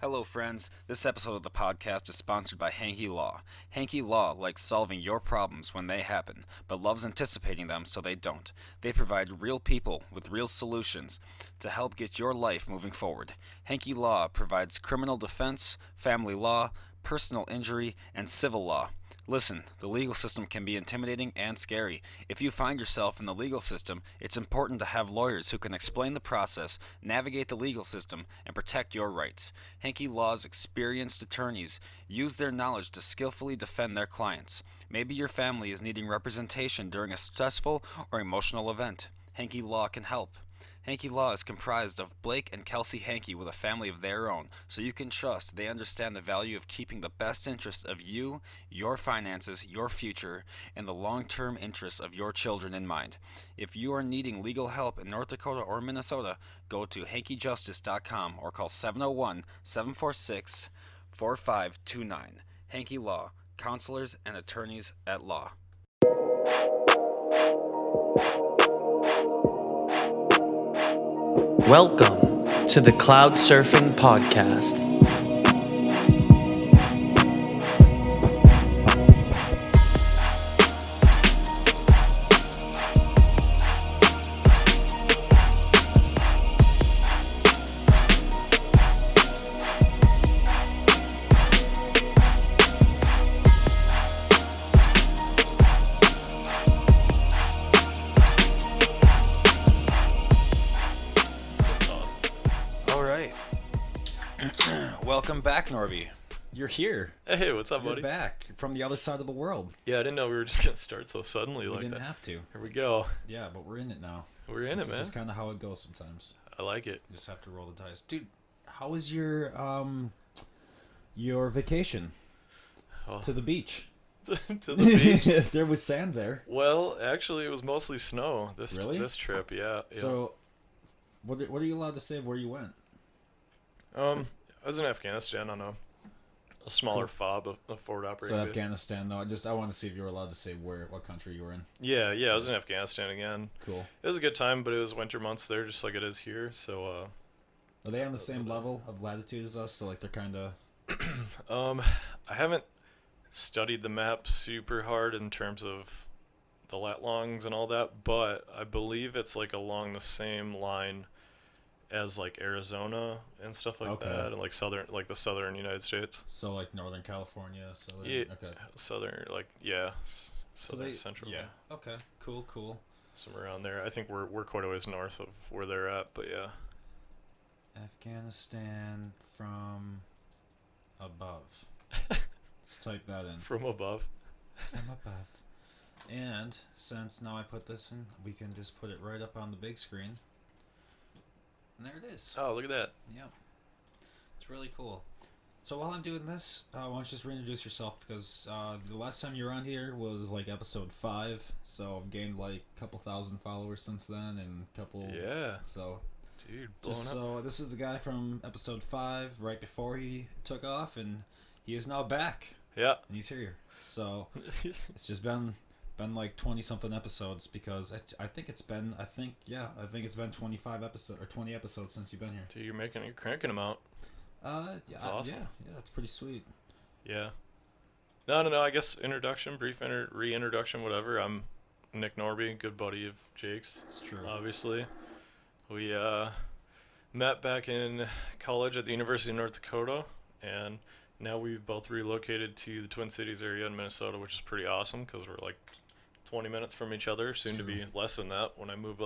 Hello, friends. This episode of the podcast is sponsored by Hanky Law. Hanky Law likes solving your problems when they happen, but loves anticipating them so they don't. They provide real people with real solutions to help get your life moving forward. Hanky Law provides criminal defense, family law, personal injury, and civil law. Listen, the legal system can be intimidating and scary. If you find yourself in the legal system, it's important to have lawyers who can explain the process, navigate the legal system, and protect your rights. Hanky Law's experienced attorneys use their knowledge to skillfully defend their clients. Maybe your family is needing representation during a stressful or emotional event. Hanky Law can help. Hanky Law is comprised of Blake and Kelsey Hanky with a family of their own, so you can trust they understand the value of keeping the best interests of you, your finances, your future, and the long-term interests of your children in mind. If you are needing legal help in North Dakota or Minnesota, go to hankyjustice.com or call 701-746-4529. Hanky Law, counselors and attorneys at law. Welcome to the Cloud Surfing Podcast. All right. Welcome back, Norby. You're here. Hey, what's up, You're buddy? back from the other side of the world. Yeah, I didn't know we were just gonna start so suddenly We like didn't that. have to. Here we go. Yeah, but we're in it now. We're in This it, is man. just kind of how it goes sometimes. I like it. You just have to roll the dice, dude. How was your vacation Oh, to the beach? to the beach. There was sand there. Well, actually, it was mostly snow this Really? this trip. Yeah. So, what are you allowed to say of where you went? I was in Afghanistan on a smaller Cool. fob, a forward So operating base. Afghanistan, though. I want to see if you were allowed to say what country you were in. Yeah, I was in Afghanistan again. Cool. It was a good time, but it was winter months there, just like it is here. So, Are they on the same level of latitude as us? So like they're kind of. I haven't studied the map super hard in terms of the lat longs and all that, but I believe it's like along the same line as like Arizona and stuff like Okay. that, and like the southern United States. So like Northern California. So Yeah, okay. southern, like yeah, So southern they central. Yeah. Okay. Cool. Somewhere around there. I think we're quite a ways north of where they're at, but yeah. Afghanistan from above. Let's type that in. From above. From above. And since now I put this in, we can just put it right up on the big screen. And there it is. Oh, look at that. Yep. It's really cool. So while I'm doing this, why don't you just reintroduce yourself? Because the last time you were on here was like episode 5. So I've gained like a couple thousand followers since then, and a couple. Yeah, So dude, blowing just up. so this is the guy from episode 5, right before he took off, and he is now back, Yeah. and he's here. So it's just been like 20 something episodes, because I think it's been 25 episodes or 20 episodes since you've been here. Dude, you're cranking them out. Yeah, That's awesome. yeah, that's pretty sweet. Yeah. No. I guess brief reintroduction, whatever. I'm Nick Norby, good buddy of Jake's, It's true. obviously. We met back in college at the University of North Dakota, and now we've both relocated to the Twin Cities area in Minnesota, which is pretty awesome because we're like 20 minutes from each other, soon to be less than that when I move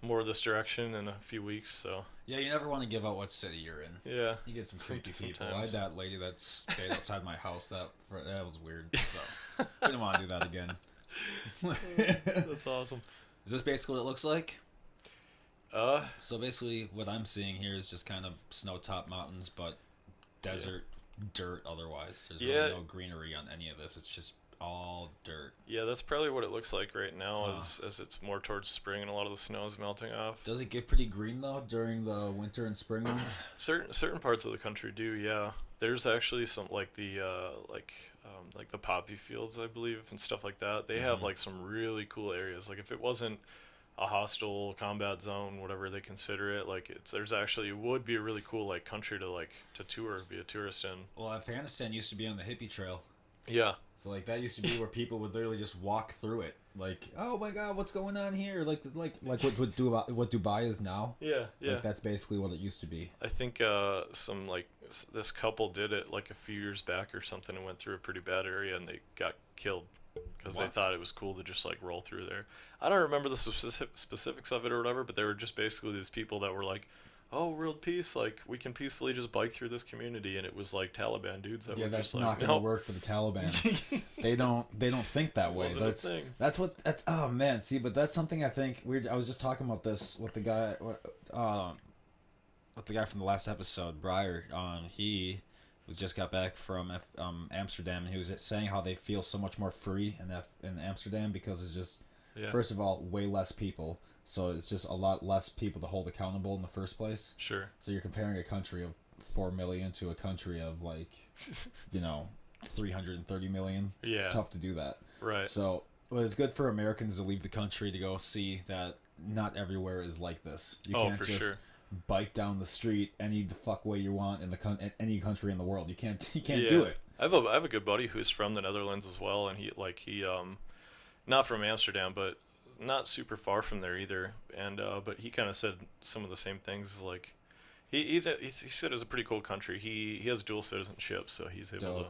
more this direction in a few weeks. So Yeah, you never want to give out what city you're in. yeah. You get some creepy people. I Sometimes. had that lady that stayed outside my house. That was weird. So we don't want to do that again. That's awesome. Is this basically what it looks like? Uh, So basically, what I'm seeing here is just kind of snow-topped mountains, but desert dirt otherwise. There's Yeah. really no greenery on any of this. It's just all dirt. Yeah, that's probably what it looks like right now, Huh. as it's more towards spring and a lot of the snow is melting off. Does it get pretty green though during the winter and spring months? Certain parts of the country do, yeah. There's actually some like the like the poppy fields, I believe, and stuff like that. They have Mhm. like some really cool areas. Like if it wasn't a hostile combat zone, whatever they consider it. Like it would be a really cool like country to tour, be a tourist in. Well, Afghanistan used to be on the hippie trail. Yeah. So like that used to be where people would literally just walk through it. Like, oh my god, what's going on here? Like what Dubai is now. Yeah, yeah. Like that's basically what it used to be. I think this couple did it like a few years back or something and went through a pretty bad area and they got killed because they thought it was cool to just like roll through there. I don't remember the specifics of it or whatever, but they were just basically these people that were like, oh, world peace, like we can peacefully just bike through this community, and it was like Taliban dudes that were that's just not like, gonna no. work for the Taliban. They don't think that way. Wasn't a thing. That's oh man, see, but that's something I think weird. I was just talking about this with the guy from the last episode, Breyer. He just got back from Amsterdam, and he was saying how they feel so much more free in Amsterdam because it's just first of all way less people. So it's just a lot less people to hold accountable in the first place. Sure. So you're comparing a country of 4 million to a country of 330 million. Yeah. It's tough to do that. Right. So it's good for Americans to leave the country to go see that not everywhere is like this. You can't for just sure. bike down the street any the fuck way you want in any country in the world. You can't do it. I have a good buddy who's from the Netherlands as well, and he not from Amsterdam, but not super far from there either, and but he kind of said some of the same things. Like he said it's a pretty cool country. He has dual citizenship, so he's able to,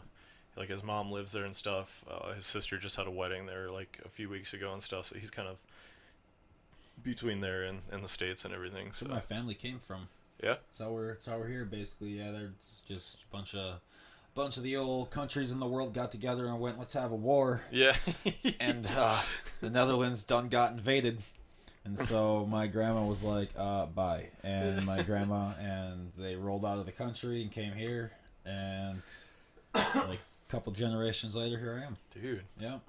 like, his mom lives there and stuff. His sister just had a wedding there like a few weeks ago and stuff, so he's kind of between there and the States and everything. That's where my family came from. Yeah, that's how we're here basically. Yeah, there's just a bunch of the old countries in the world got together and went, let's have a war. Yeah. And the Netherlands done got invaded. And so my grandma was like, bye. And my grandma and they rolled out of the country and came here. And like a couple generations later, here I am. Dude. Yeah.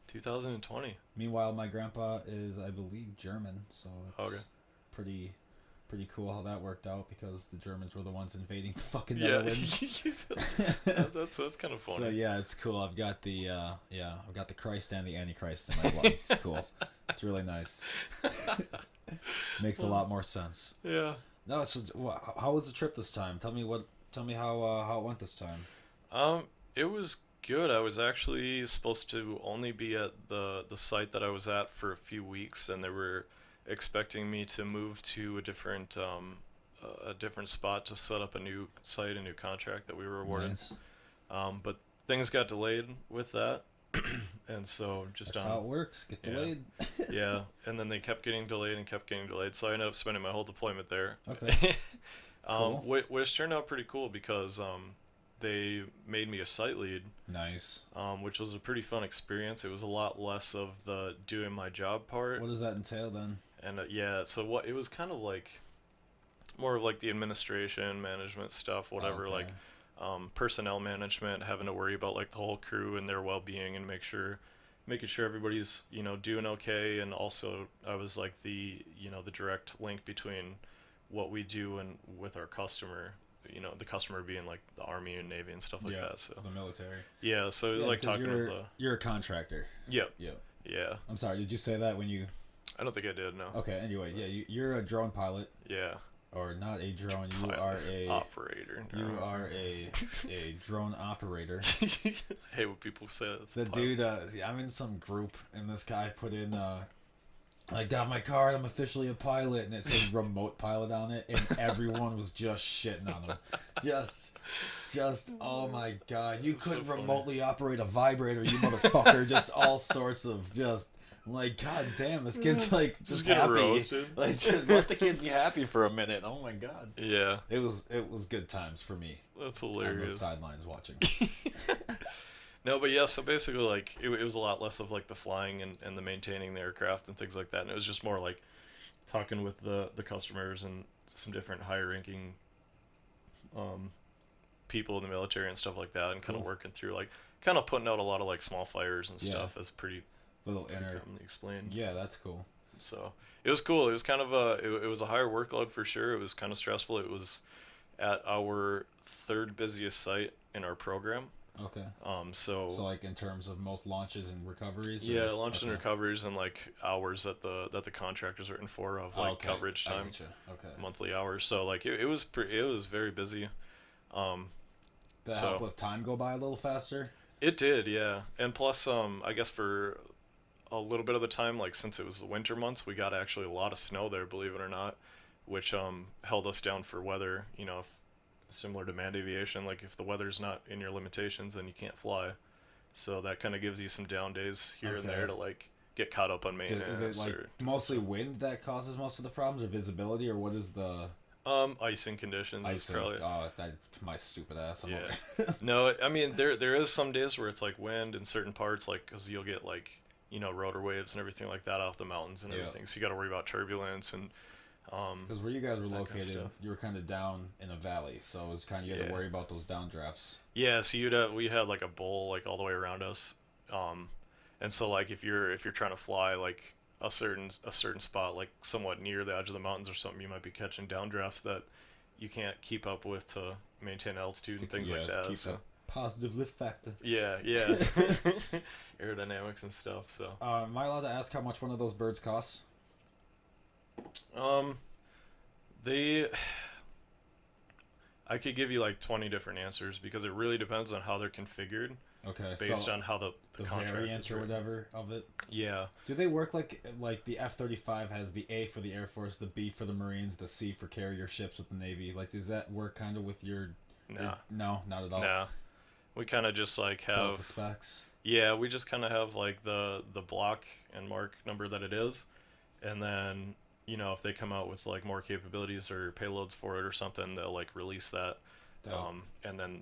2020. Meanwhile, my grandpa is, I believe, German. So it's pretty cool how that worked out because the Germans were the ones invading the fucking Netherlands. that's kind of funny. So yeah, it's cool. I've got the Christ and the Antichrist in my blood. It's cool. It's really nice. Makes a lot more sense. Yeah. No, so how was the trip this time? Tell me how it went this time. It was good. I was actually supposed to only be at the site that I was at for a few weeks, and they were expecting me to move to a different spot to set up a new site, a new contract that we were awarded. Nice. But things got delayed with that, and so just that's how it works. Get delayed. Yeah, and then they kept getting delayed, so I ended up spending my whole deployment there. Okay. Cool. Which turned out pretty cool because they made me a site lead. Nice. Which was a pretty fun experience. It was a lot less of the doing my job part. What does that entail then? And so it was kind of like more of like the administration, management stuff, whatever, okay. Like personnel management, having to worry about like the whole crew and their well-being and making sure everybody's, doing okay. And also I was like the direct link between what we do and with our customer, the customer being like the Army and Navy and stuff like that. So the military. Yeah, so it was like talking with you're a contractor. Yep. Yep. Yeah. I'm sorry, did you say that when you... I don't think I did, no. Okay, anyway, yeah, you're a drone pilot. Yeah. Or not a drone, you Pilot. are a... Operator. No. You are a drone operator. Hey, when people say that's the dude, I'm in some group, and this guy put in, I got my card, I'm officially a pilot, and it said remote pilot on it, and everyone was just shitting on him. Just, oh my god, you couldn't remotely operate a vibrator, you motherfucker. Just all sorts of like, god damn, this kid's like just getting happy. roasted. Like, just let the kid be happy for a minute. Oh my god. Yeah. It was good times for me. That's On the hilarious. sidelines watching. No, but yeah, so basically, like, it was a lot less of, like, the flying and the maintaining the aircraft and things like that, and it was just more, like, talking with the customers and some different higher-ranking people in the military and stuff like that, and kind of working through, like, kind of putting out a lot of, like, small fires and stuff as pretty commonly explained. Yeah, that's cool. So, it was cool. It was kind of it was a higher workload for sure. It was kind of stressful. It was at our third busiest site in our program. Okay. So like in terms of most launches and recoveries? yeah, Or? launches and Okay. recoveries and like hours that the contractor's written for of like Okay. coverage I time, getcha. Okay. monthly hours. So like it was it was very busy. Um, That help so with time go by a little faster? it did, yeah. And plus, I guess for a little bit of the time, like since it was the winter months, we got actually a lot of snow there, believe it or not, which held us down for weather. You know, if, similar to manned aviation, like if the weather's not in your limitations, then you can't fly. So that kind of gives you some down days here and there to like get caught up on maintenance. Is it like or mostly wind that causes most of the problems, or visibility, or what is the icing conditions is icing? probably Oh, that my stupid ass. I'm yeah. over. No, I mean there is some days where it's like wind in certain parts, like because you'll get like rotor waves and everything like that off the mountains and Yeah. everything. So you got to worry about turbulence and Because where you guys were that kind of located, stuff. you were kind of down in a valley, so it was kind of you had to Yeah. worry about those downdrafts. Yeah, so we had like a bowl like all the way around us, and so like if you're trying to fly like a certain spot like somewhat near the edge of the mountains or something, you might be catching downdrafts that you can't keep up with to maintain altitude and things like that. To keep So that positive lift factor. yeah, aerodynamics and stuff. So Am I allowed to ask how much one of those birds costs? um, they I could give you like 20 different answers because it really depends on how they're configured Okay, based so on how the the contract variant is or written. whatever of it. Yeah. Do they work like the F-35 has the A for the Air Force, the B for the Marines, the C for carrier ships with the Navy? Like, does that work kind of with your? Nah. No, not at all. Nah. We kind of just like Belt have to specs. yeah, we just kind of have like the block and mark number that it is, and then if they come out with like more capabilities or payloads for it or something, they'll like release that, Dope. and then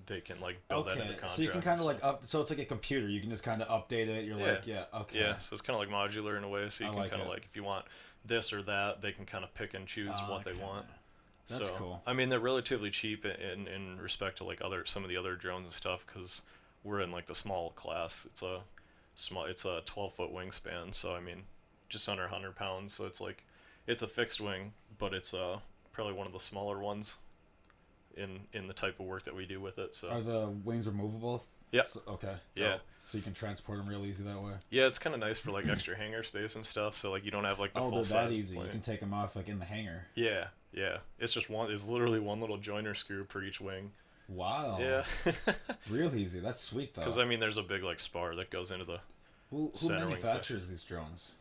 they can like build that into Okay, contract. so you can kind of and like up. So it's like a computer. You can just kind of update it. You're Yeah. like, yeah, okay. yeah, so it's kind of like modular in a way. So you I can like kind of it. like if you want this or that, they can kind of pick and choose what they Okay. want. That's So, cool. I mean, they're relatively cheap in respect to like some of the other drones and stuff because we're in like the small class. It's a 12-foot wingspan. So I mean, just under 100 pounds. So it's like it's a fixed wing, but it's probably one of the smaller ones in the type of work that we do with it. So Are the wings removable? Yeah. Okay. Yeah. Dope. So you can transport them real easy that way. yeah, it's kind of nice for like extra hangar space and stuff. So like you don't have like the Oh, full they're that size easy. You plane. can take them off like in the hangar. Yeah, yeah. It's just one. It's literally one little joiner screw per each wing. Wow. Yeah. Real easy. That's sweet though. Because I mean, there's a big like spar that goes into the. Who center wing manufactures these drones?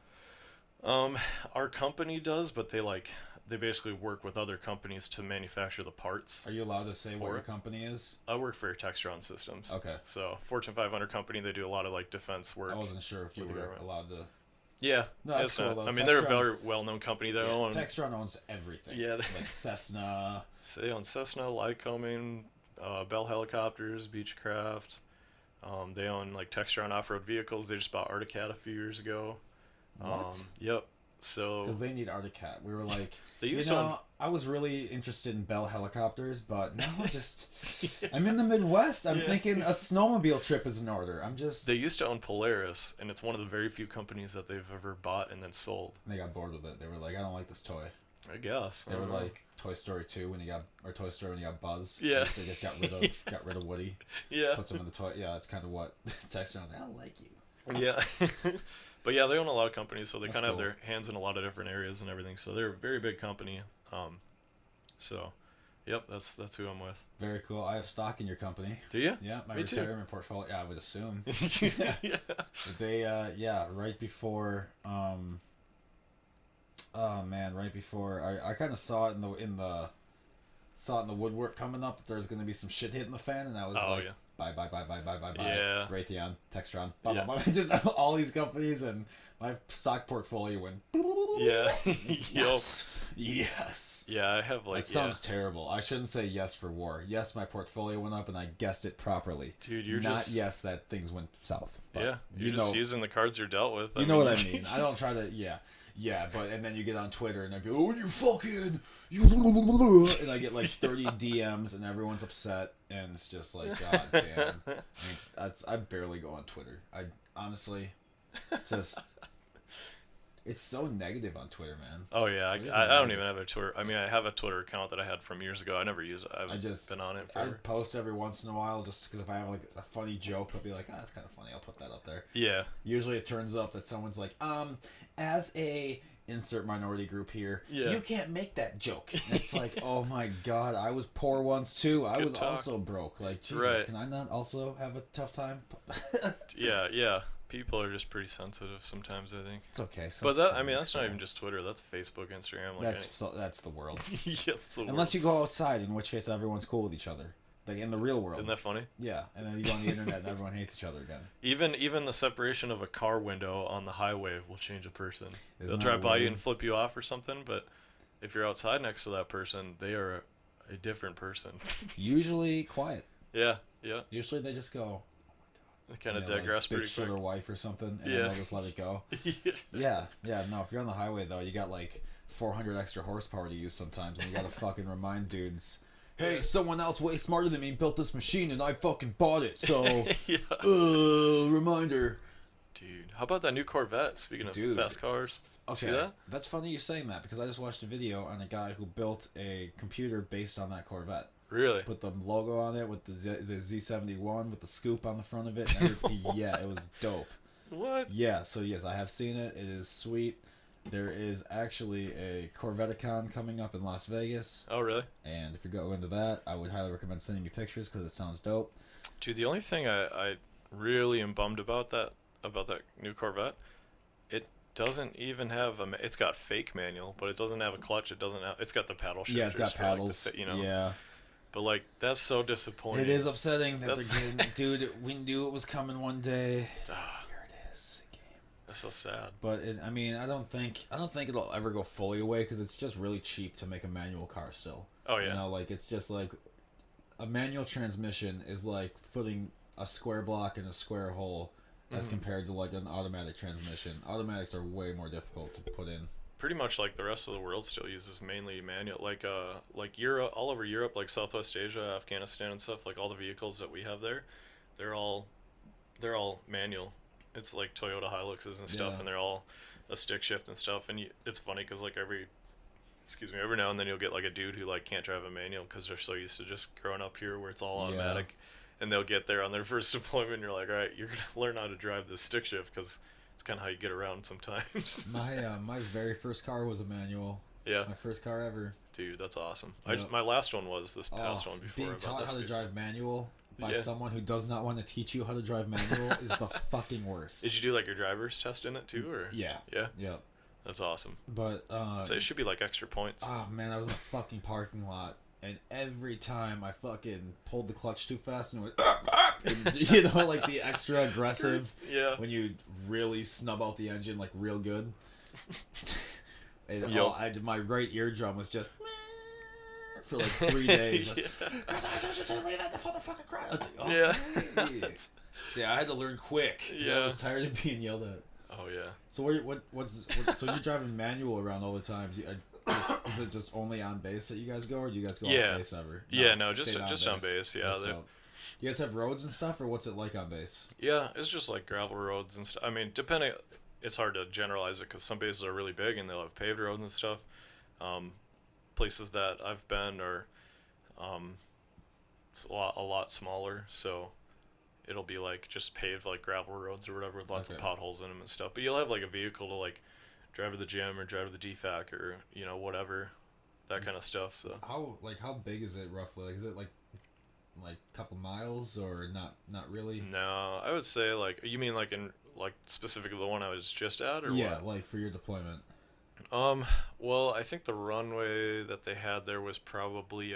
Our company does, but they basically work with other companies to manufacture the parts. Are you allowed to say what For your it? company is? I work for Textron Systems. Okay. So Fortune 500 company, they do a lot of like defense work. I wasn't sure if you with the were government. allowed to. Yeah, No, that's it's cool, not- though. I mean, they're a Textron's- very well-known company. They Yeah, own Textron owns everything. Yeah. Like Cessna. they own Cessna, Lycoming, Bell Helicopters, Beechcraft. They own like Textron off-road vehicles. They just bought Articat a few years ago. What? Yep. So Because they need Articat. We were like, They you used to know, I was really interested in Bell helicopters, but now I'm just, I'm in the Midwest. I'm Yeah. thinking a snowmobile trip is in order. I'm just. They used to own Polaris, and it's one of the very few companies that they've ever bought and then sold. They got bored with it. They were like, I don't like this toy. I guess. They I were don't know. like Toy Story 2 when you got, or Toy Story when you got Buzz. Yeah. So they got rid of Woody. Yeah. Puts him in the toy. Yeah, that's kind of what Textron. I don't like you. Yeah. But yeah, they own a lot of companies, so they That's kind of cool. have their hands in a lot of different areas and everything. So they're a very big company. So, yep, that's who I'm with. Very cool. I have stock in your company. Do you? Yeah, my Me too. retirement portfolio. Yeah, I would assume. Yeah. They yeah, right before oh man, right before I kind of saw it in the woodwork coming up that there's gonna be some shit hitting the fan, and I was Oh, like, yeah. bye. Yeah. Raytheon, Textron, blah Yeah. blah blah. Just all these companies, and my stock portfolio went. Yeah. Yes, yes. Yeah, I have like That sounds terrible. I shouldn't say yes for war. Yes, my portfolio went up, and I guessed it properly. Dude, you're not just yes that things went south. But yeah, you you're know, just using the cards you're dealt with. you know what I mean. I don't try to yeah, but and then you get on Twitter and I go, oh, and I get like 30 DMs and everyone's upset and it's just like, god damn. I barely go on Twitter. I honestly just It's so negative on Twitter, man. Oh yeah, I Twitter's don't negative. even have a Twitter. I mean, I have a Twitter account that I had from years ago. I never use it. I've been on it I forever. post every once in a while just because if I have like a funny joke, I'll be like, that's kind of funny. I'll put that up there. Yeah. Usually it turns up that someone's like, as a insert minority group here, Yeah. you can't make that joke. And it's like, oh my god, I was poor once too. I Good was talk. also broke. Like, Jesus, Right. can I not also have a tough time? Yeah. People are just pretty sensitive sometimes, I think. It's okay. But that's not even just Twitter. That's Facebook, Instagram. Like That's the world. yeah, that's the Unless you go outside, in which case everyone's cool with each other. Like in the real world. Isn't that funny? Yeah, and then you go on the internet and everyone hates each other again. Even the separation of a car window on the highway will change a person. Isn't They'll that drive by you weird? and flip you off or something, but if you're outside next to that person, they are a different person. Usually quiet. Yeah. Usually they just go. They kind of you know, digress like, pretty bitch to quick. their wife or something, and Yeah. then they'll just let it go. Yeah. No, if you're on the highway though, you got like 400 extra horsepower to use sometimes, and you gotta fucking remind dudes, hey, someone else way smarter than me built this machine, and I fucking bought it, so Yeah. reminder. Dude, how about that new Corvette? Speaking of Dude, fast cars, Okay, see that? that's funny you saying that because I just watched a video on a guy who built a computer based on that Corvette. Really? Put the logo on it with the Z71 with the scoop on the front of it. And everything. Yeah, it was dope. What? Yeah, so yes, I have seen it. It is sweet. There is actually a Corvetticon coming up in Las Vegas, Oh, really? and if you go into that, I would highly recommend sending me pictures because it sounds dope. Dude, the only thing I really am bummed about that new Corvette, it doesn't even have it's got fake manual, but it doesn't have a clutch. It's got the paddle shifters. Yeah, it's got for, like, the paddles. you know. Yeah, But like that's so disappointing. it is upsetting that That's- they're getting. Dude, we knew it was coming one day. Ah, Here it is. that's so sad. But I mean, I don't think it'll ever go fully away because it's just really cheap to make a manual car still. Oh yeah. You know, like it's just like a manual transmission is like putting a square block in a square hole as compared to like an automatic transmission. Automatics are way more difficult to put in. Pretty much like the rest of the world still uses mainly manual. Like Europe, all over Europe, like Southwest Asia, Afghanistan, and stuff. Like all the vehicles that we have there, they're all manual. It's like Toyota Hiluxes and stuff, Yeah. and they're all a stick shift and stuff. And it's funny because like every now and then you'll get like a dude who like can't drive a manual because they're so used to just growing up here where it's all automatic, and they'll get there on their first deployment. And you're like, all right, you're gonna learn how to drive this stick shift because it's kind of how you get around sometimes. My very first car was a manual. Yeah, My first car ever. dude, that's awesome. Yep. My last one was this past one before. Being about taught this how to video. drive manual by Yeah. someone who does not want to teach you how to drive manual is the fucking worst. Did you do like your driver's test in it too, or? Yeah. Yeah, Yeah. that's awesome. But So it should be like extra points. oh man, I was in a fucking parking lot, and every time I fucking pulled the clutch too fast and it went, and, you know, like the extra aggressive Yeah. when you really snub out the engine like real good. And Yup. my right eardrum was just for like 3 days. Just, Yeah. I told you to leave it, the motherfucking crap. I was like, Yeah. hey. See, I had to learn quick. 'Cause I Yeah. was tired of being yelled at. Oh yeah. So so you're driving manual around all the time? Is it just only on base that you guys go, or do you guys go Yeah. off base ever? Yeah, no, just stay on base. Yeah, That's they're- dope. You guys have roads and stuff, or what's it like on base? Yeah, it's just like gravel roads and stuff. I mean, depending, it's hard to generalize it because some bases are really big and they'll have paved roads and stuff. Places that I've been are it's a lot smaller, so it'll be like just paved like gravel roads or whatever with lots of Okay. potholes in them and stuff. But you'll have like a vehicle to like drive to the gym or drive to the DFAC or whatever, that kind of stuff. So How big is it roughly? Like, is it like a couple miles or not really? no, I would say like you mean like in like specifically the one I was just at or Yeah, what? like for your deployment. Well, I think the runway that they had there was probably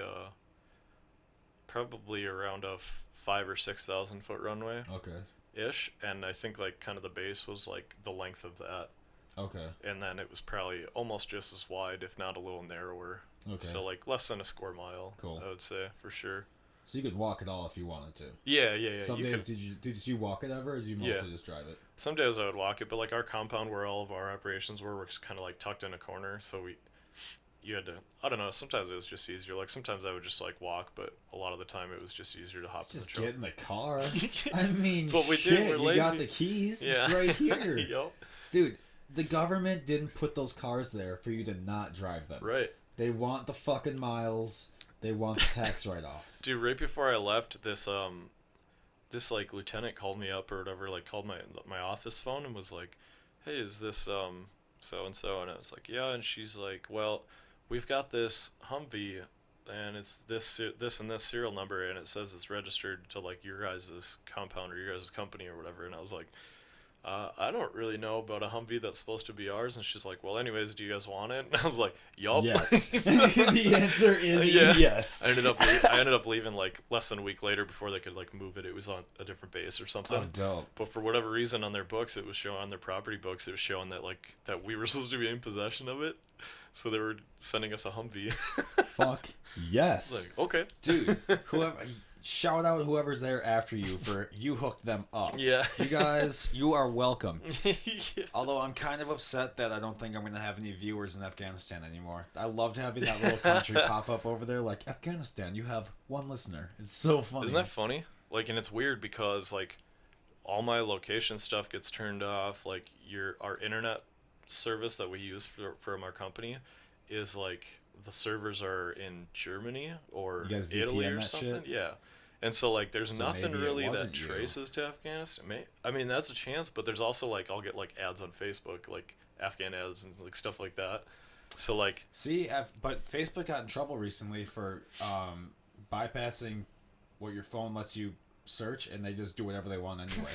around a 5 or 6,000 foot runway Okay. ish, and I think like kind of the base was like the length of that, Okay. and then it was probably almost just as wide, if not a little narrower. Okay. So like less than a square mile. Cool. I would say for sure. So you could walk it all if you wanted to. Yeah. Some you days could- did you walk it ever, or did you Yeah. mostly just drive it? Some days I would walk it, but like our compound where all of our operations were kind of like tucked in a corner, so you had to, I don't know, sometimes it was just easier. Like sometimes I would just like walk, but a lot of the time it was just easier to hop in the Just truck. get in the car. I mean, It's what we do, shit, we're you got lazy. the keys. Yeah. It's right here. Yup. Dude, The government didn't put those cars there for you to not drive them. Right. They want the fucking miles. They want the tax write-off. Dude, right before I left, this like lieutenant called me up or whatever, like called my office phone and was like, "Hey, is this so and so?" And I was like, "Yeah." And she's like, "Well, we've got this Humvee, and it's this and this serial number, and it says it's registered to like your guys' compound or your guys' company or whatever." And I was like, I don't really know about a Humvee that's supposed to be ours. And she's like, "Well, anyways, do you guys want it?" And I was like, "Yup." Yes. The answer is yes. I ended up leaving like less than a week later before they could like move it. It was on a different base or something. Oh, dope. But for whatever reason, on their books, it was showing on their property books, it was showing that like that we were supposed to be in possession of it. So they were sending us a Humvee. Fuck yes. Like, okay, Dude, whoever. Shout out whoever's there after you for you hooked them up. Yeah. You guys, you are welcome. Yeah. Although I'm kind of upset that I don't think I'm going to have any viewers in Afghanistan anymore. I loved having that little country pop up over there like, Afghanistan, you have one listener. It's so funny. Isn't that funny? Like, and it's weird because like all my location stuff gets turned off. Like our internet service that we use from our company is like the servers are in Germany or You guys Italy VPN or that something. shit? Yeah. And so like there's So nothing maybe it really that wasn't you. traces to Afghanistan. I mean that's a chance, but there's also like I'll get like ads on Facebook, like Afghan ads and like stuff like that. So like See, but Facebook got in trouble recently for bypassing what your phone lets you search, and they just do whatever they want anyway.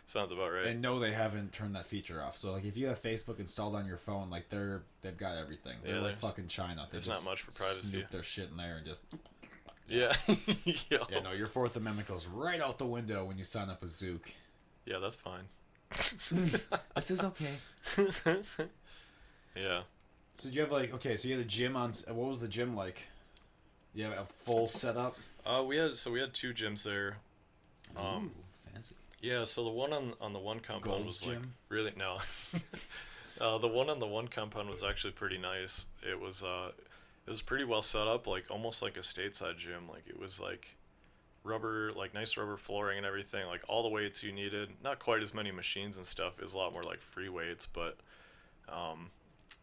sounds about right. And no, they haven't turned that feature off. So like, if you have Facebook installed on your phone, like they've got everything. They're Yeah, like there's- fucking China. They there's just not much for privacy. Snoop their shit in there and just. Yeah. Yo. Yeah, no, your Fourth Amendment goes right out the window when you sign up with Zook. Yeah, that's fine. This is okay. Yeah. So do you have like so you had a gym on. What was the gym like? You have a full setup. We had two gyms there. Ooh, fancy. Yeah, so the one on the one compound Gold's was like Gym? really no. The one on the one compound was actually pretty nice. It was pretty well set up, like almost like a stateside gym. Like it was like rubber, like nice rubber flooring and everything, like all the weights you needed. Not quite as many machines and stuff. It was a lot more like free weights, but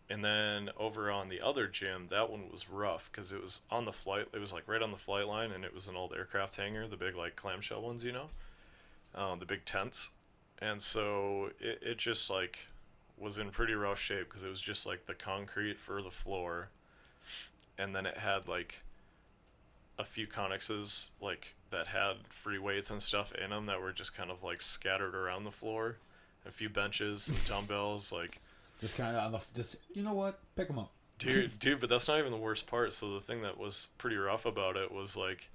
and then over on the other gym, that one was rough because it was on the flight. It was like right on the flight line, and it was an old aircraft hangar, the big like clamshell ones, you know, the big tents. And so it just like was in pretty rough shape because it was just like the concrete for the floor, and then it had like a few connexes like that had free weights and stuff in them that were just kind of like scattered around the floor, a few benches, some dumbbells, like. Just kind of on the just you know what? Pick them up. Dude, but that's not even the worst part. So the thing that was pretty rough about it was like,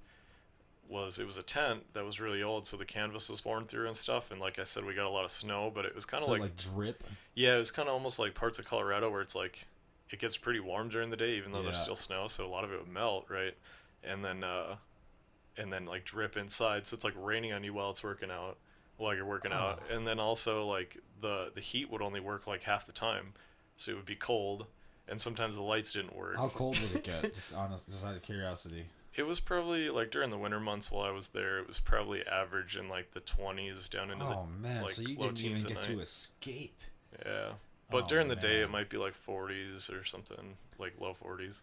it was a tent that was really old, so the canvas was worn through and stuff. And like I said, we got a lot of snow, but it was kind of So like, like drip. yeah, it was kind of almost like parts of Colorado where it's like, it gets pretty warm during the day, even though there's Yeah. still snow, so a lot of it would melt, right? And then like drip inside, so it's like raining on you while it's working out. While you're working out, and then also like the heat would only work like half the time, so it would be cold, and sometimes the lights didn't work. How cold would it get? Just out of curiosity. It was probably like during the winter months while I was there, it was probably average in like the 20s down into Oh man, like, so you low didn't even teens at get to night. escape. Yeah, but Oh, during the day it man. might be like 40s or something, like low 40s.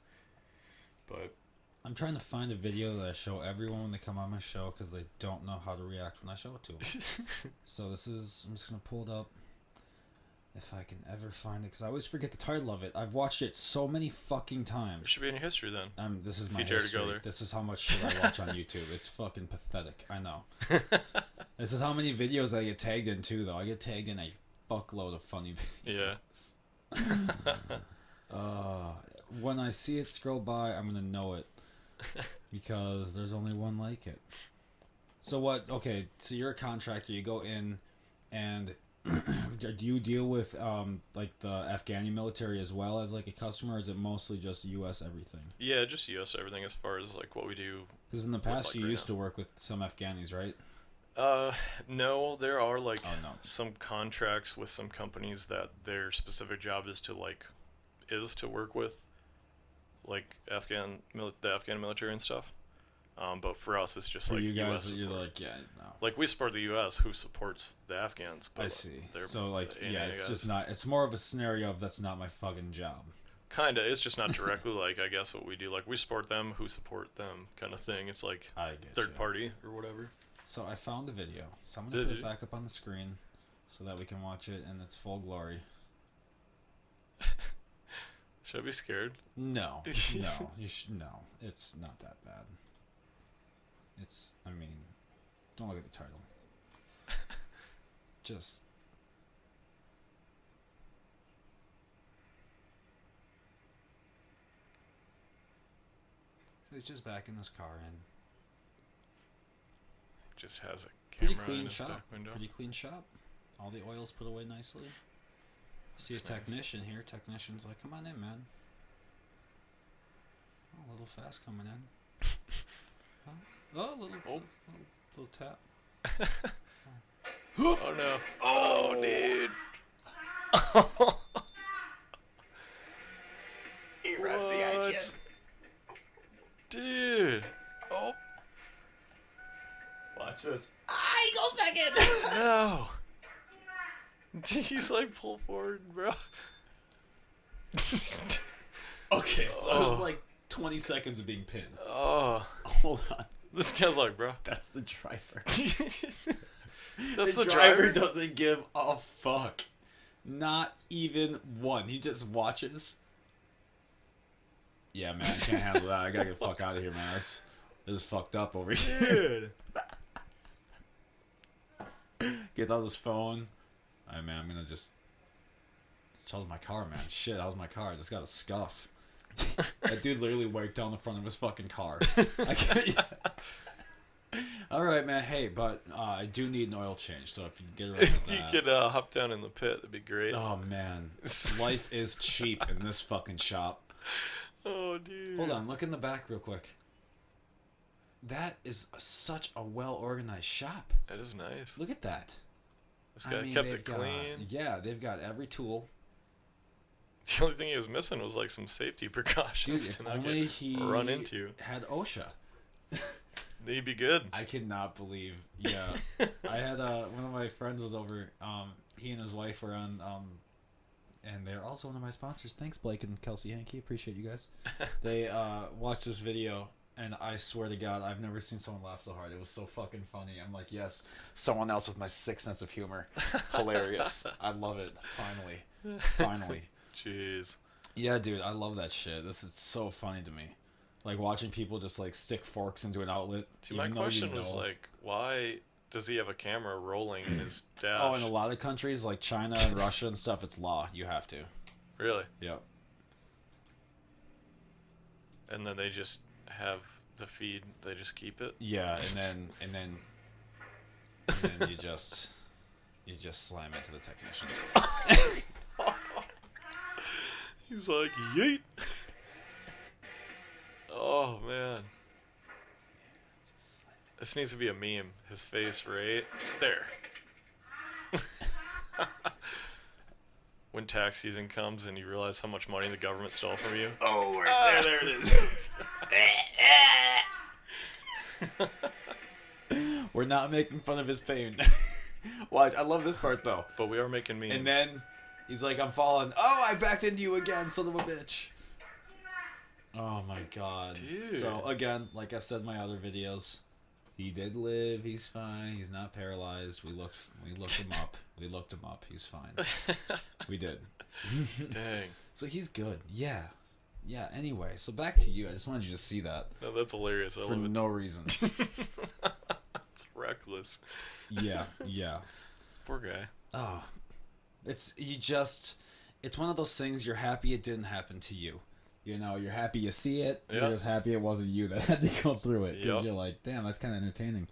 But I'm trying to find a video that I show everyone when they come on my show because they don't know how to react when I show it to them. So I'm just gonna pull it up if I can ever find it because I always forget the title of it. I've watched it so many fucking it times. should be in your history then. This is my you dare to go history. there. This is how much shit I watch on YouTube. It's fucking pathetic. I know. This is how many videos I get tagged in too, though. I get tagged in a fuckload of funny videos. Yeah. When I see it scroll by, I'm gonna know it because there's only one like it. So what? Okay, so you're a contractor. You go in, and do you deal with like the Afghani military as well as like a customer? Or is it mostly just U.S. everything? Yeah, just US everything as far as like what we do. Because in the past, like you right used now. to work with some Afghanis, right? No, there are like Oh, no. some contracts with some companies that their specific job is to work with like the Afghan military and stuff. But for us, it's just For like you guys, US you're support. like, yeah, no. Like we support the U.S., who supports the Afghans. But I see. they're So like, the yeah, AA it's guys. just not. It's more of a scenario of that's not my fucking job. Kinda. It's just not directly like I guess what we do. Like we support them, who support them, kind of thing. It's like I get third you. party or whatever. So I found the video. So I'm gonna Did put you? it back up on the screen, so that we can watch it in its full glory. Should I be scared? No, no, you should no. It's not that bad. It's. I mean, don't look at the title. Just. So he's just back in this car and Just has a pretty camera in clean his shop. back window. Pretty clean shop. All the oil's put away nicely. See a That's nice. technician here. Technician's like, "Come on in, man." Oh, a little fast coming in. Oh, a little tap. Oh no! Oh, dude! He rubs the eye What? chin. Dude! Oh Watch this. He goes back in. no! He's like pull forward, bro. Okay, so it was Oh. like 20 seconds of being pinned. Oh, Hold on. this guy's like, bro. That's the driver. That's the driver driver. doesn't give a fuck. Not even one. He just watches. Yeah, man, I can't handle that. I gotta get the fuck out of here, man. This is fucked up over here. Dude. Get out his phone. Alright, man, I'm gonna just. How's my car, man? Shit, how's my car? I just got a scuff. That dude literally wiped down the front of his fucking car. Alright, man, hey, but I do need an oil change, so if you can get around If with you that. could hop down in the pit, that'd be great. Oh, man. Life is cheap in this fucking shop. Oh, dude. Hold on, look in the back real quick. That is such a well-organized shop. That is nice. Look at that. This guy kept it got, clean. yeah, they've got every tool. The only thing he was missing was like some safety Dude, precautions if to not only get he run into. had OSHA. He'd be good. I cannot believe. Yeah, I had one of my friends was over. He and his wife were on. And they're also one of my sponsors. Thanks, Blake and Kelsey Hankey. Appreciate you guys. They watched this video, and I swear to God, I've never seen someone laugh so hard. It was so fucking funny. I'm like, yes, someone else with my sick sense of humor. Hilarious. I love it. Finally. Jeez. Yeah, dude, I love that shit. This is so funny to me. Like watching people just like stick forks into an outlet. Dude, my even though question you was know. like, why does he have a camera rolling in his dash? Oh, in a lot of countries like China and Russia and stuff, it's law. You have to. Really? Yep. And then they just have the feed. They just keep it. Yeah, and then you just slam into the technician. He's like, yeet. Oh man. This needs to be a meme. His face right there. When tax season comes and you realize how much money the government stole from you. Oh, right there it is. We're not making fun of his pain. Watch, I love this part though. But we are making memes. And then he's like, I'm falling. Oh, I backed into you again, son of a bitch. Oh my god. Dude. So again, like I've said in my other videos, he did live. He's fine. He's not paralyzed. We looked him up. He's fine. We did. Dang. So he's good. Yeah. Yeah. Anyway, so back to you. I just wanted you to see that No, that's hilarious. I for love it. no reason. It's reckless. Yeah. Yeah. Poor guy. Oh, it's one of those things. You're happy it didn't happen to you. You know, you're happy you see it. Yeah. You're just happy it wasn't you that had to go through it. Because Yep. you're like, damn, that's kind of entertaining.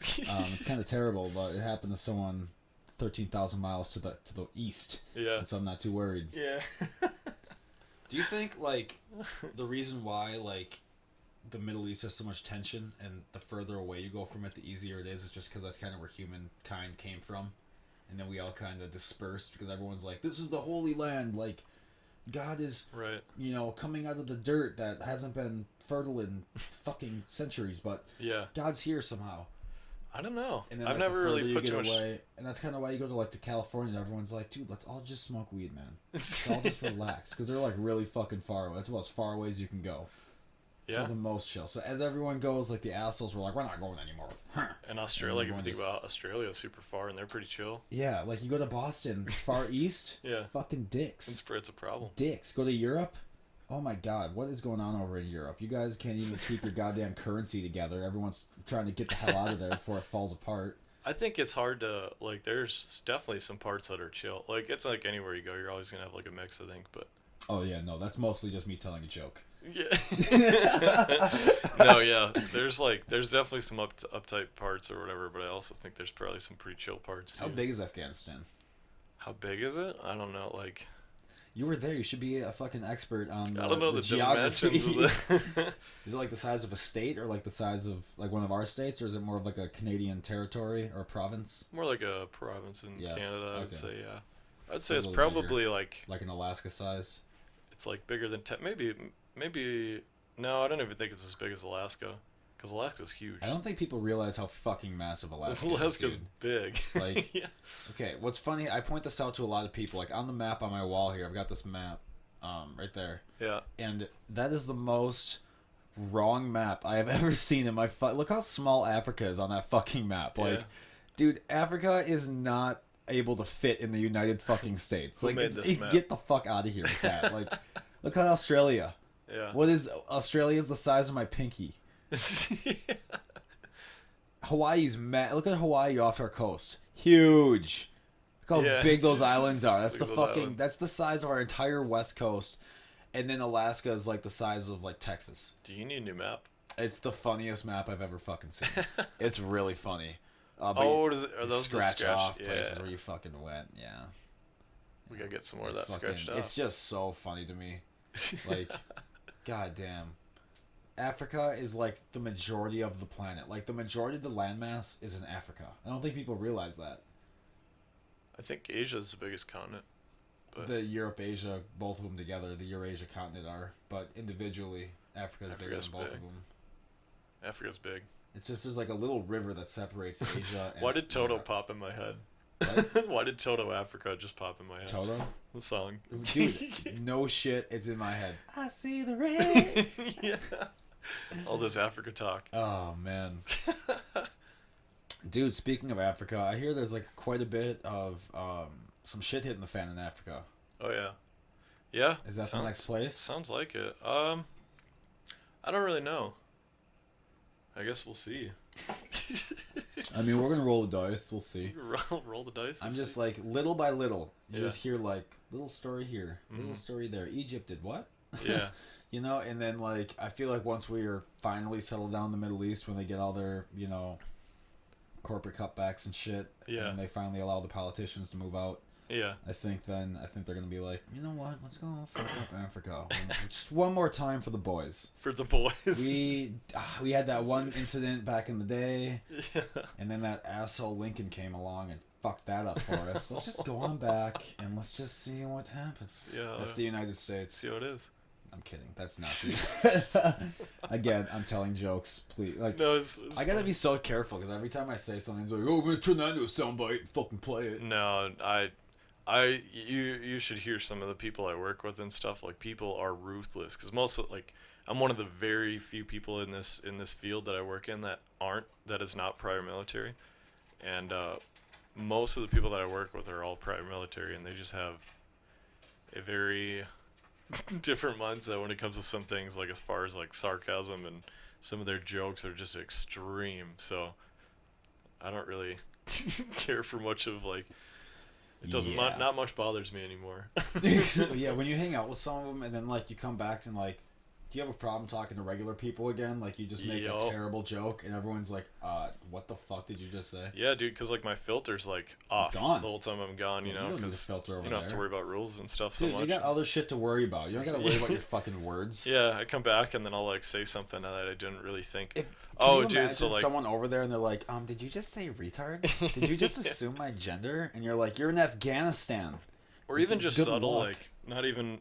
It's kind of terrible, but it happened to someone 13,000 miles to the east. Yeah. And so I'm not too worried. Yeah. Do you think, like, the reason why, like, the Middle East has so much tension and the further away you go from it, the easier it is just because that's kind of where humankind came from? And then we all kind of dispersed because everyone's like, this is the Holy Land. Like, God is, Right. coming out of the dirt that hasn't been fertile in fucking centuries, but Yeah. God's here somehow. I don't know. And then I've like, never the further really you put get too much. away, and that's kind of why you go to like to California. And everyone's like, dude, let's all just smoke weed, man. Let's all just relax, because they're like really fucking far away. That's about as far away as you can go. Yeah. So the most chill. So as everyone goes, like the assholes were like, we're not going anymore. And Australia, And like, if you think everyone about Australia, is super far, and they're pretty chill. Yeah, like you go to Boston, far east. Yeah. Fucking dicks. It's a problem. Dicks. Go to Europe. Oh my God, what is going on over in Europe? You guys can't even keep your goddamn currency together. Everyone's trying to get the hell out of there before it falls apart. I think it's hard to, like, there's definitely some parts that are chill. Like, it's like anywhere you go, you're always going to have, like, a mix, I think, but... Oh yeah, no, that's mostly just me telling a joke. Yeah. No, yeah. There's definitely some uptight parts or whatever, but I also think there's probably some pretty chill parts, too. How big is Afghanistan? How big is it? I don't know, like... You were there. You should be a fucking expert on I don't know the the geography. dimensions of the... Is it like the size of a state, or like the size of like one of our states, or is it more of like a Canadian territory or a province? More like a province in Canada, I would say, yeah. I'd say A it's little probably bigger. like... Like an Alaska size? It's like bigger than... Maybe... No, I don't even think it's as big as Alaska. Because Alaska's huge. I don't think people realize how fucking massive Alaska is. Alaska's Dude. big. Like, yeah. Okay, what's funny, I point this out to a lot of people. Like on the map on my wall here, I've got this map right there. Yeah. And that is the most wrong map I have ever seen in my... Look how small Africa is on that fucking map. Like, Yeah. dude, Africa is not able to fit in the United fucking States. Who Like, made this map? get the fuck out of here with that. Like, look at Australia. Yeah. What is... Australia's the size of my pinky. Yeah. Hawaii's Look at Hawaii off our coast. Huge. Look how Yeah. big those islands are. That's Look the at those fucking... islands. That's the size of our entire west coast. And then Alaska is like the size of like Texas. Do you need a new map? It's the funniest map I've ever fucking seen. It's really funny. But Oh, what is it? Are you those the scratch off Yeah. places where you fucking went. Yeah. We gotta get some more of It's that fucking- scratched off. It's just so funny to me. Like, goddamn. Africa is like the majority of the planet. Like the majority of the landmass is in Africa. I don't think people realize that. I think Asia's the biggest continent. But The Europe, Asia, both of them together, the Eurasia continent are, but individually, Africa's bigger Africa's than both big. of them. Africa's big. It's just there's like a little river that separates Asia. And Why did Toto Europe. pop in my head? What? Why did Toto Africa just pop in my head? Toto? The song. Dude, no shit, it's in my head. I see the red. Yeah. All this Africa talk. Oh man. Dude, speaking of Africa, I hear there's like quite a bit of some shit hitting the fan in Africa. Oh yeah. Yeah. Is that the next place? Sounds like it. I don't really know. I guess we'll see. I mean, we're gonna roll the dice. We'll see. roll the dice. I'm and just see. like little by little. You Yeah. just hear like little story here, little Mhm. story there. Egypt did what? Yeah. You know, and then like I feel like once we are finally settled down in the Middle East, when they get all their corporate cutbacks and shit, Yeah. and they finally allow the politicians to move out, Yeah. I think they're gonna be like, you know what? Let's go fuck up Africa just one more time for the boys. For the boys. We had that one incident back in the day, Yeah. and then that asshole Lincoln came along and fucked that up for us. Let's just go on back and let's just see what happens. Yeah. That's the United States. See how it is. I'm kidding. That's not true. Again, I'm telling jokes. Please, like, No, it's I gotta be so careful because every time I say something, it's like, oh, I'm gonna turn that into a soundbite and fucking play it. No, you should hear some of the people I work with and stuff. Like, people are ruthless because I'm one of the very few people in this field that I work in that is not prior military, and most of the people that I work with are all prior military, and they just have a very different mindset when it comes to some things, like as far as like sarcasm, and some of their jokes are just extreme. So I don't really care for much of like. It doesn't. Yeah. Not much bothers me anymore. Yeah, when you hang out with some of them and then like you come back and like, do you have a problem talking to regular people again? Like you just make a terrible joke and everyone's like, what the fuck did you just say? Yeah, dude, because like my filter's like off gone. the whole time I'm gone. You Yeah, know, you don't need a 'cause filter over you don't have to there. worry about rules and stuff Dude, so much. you got other shit to worry about. You don't gotta worry about your fucking words. Yeah, I come back and then I'll like say something that I didn't really think. Can Oh, you dude, imagine so like, someone over there and they're like, did you just say retard? Did you just assume my gender? And you're like, you're in Afghanistan. or even just Good subtle, luck. like not even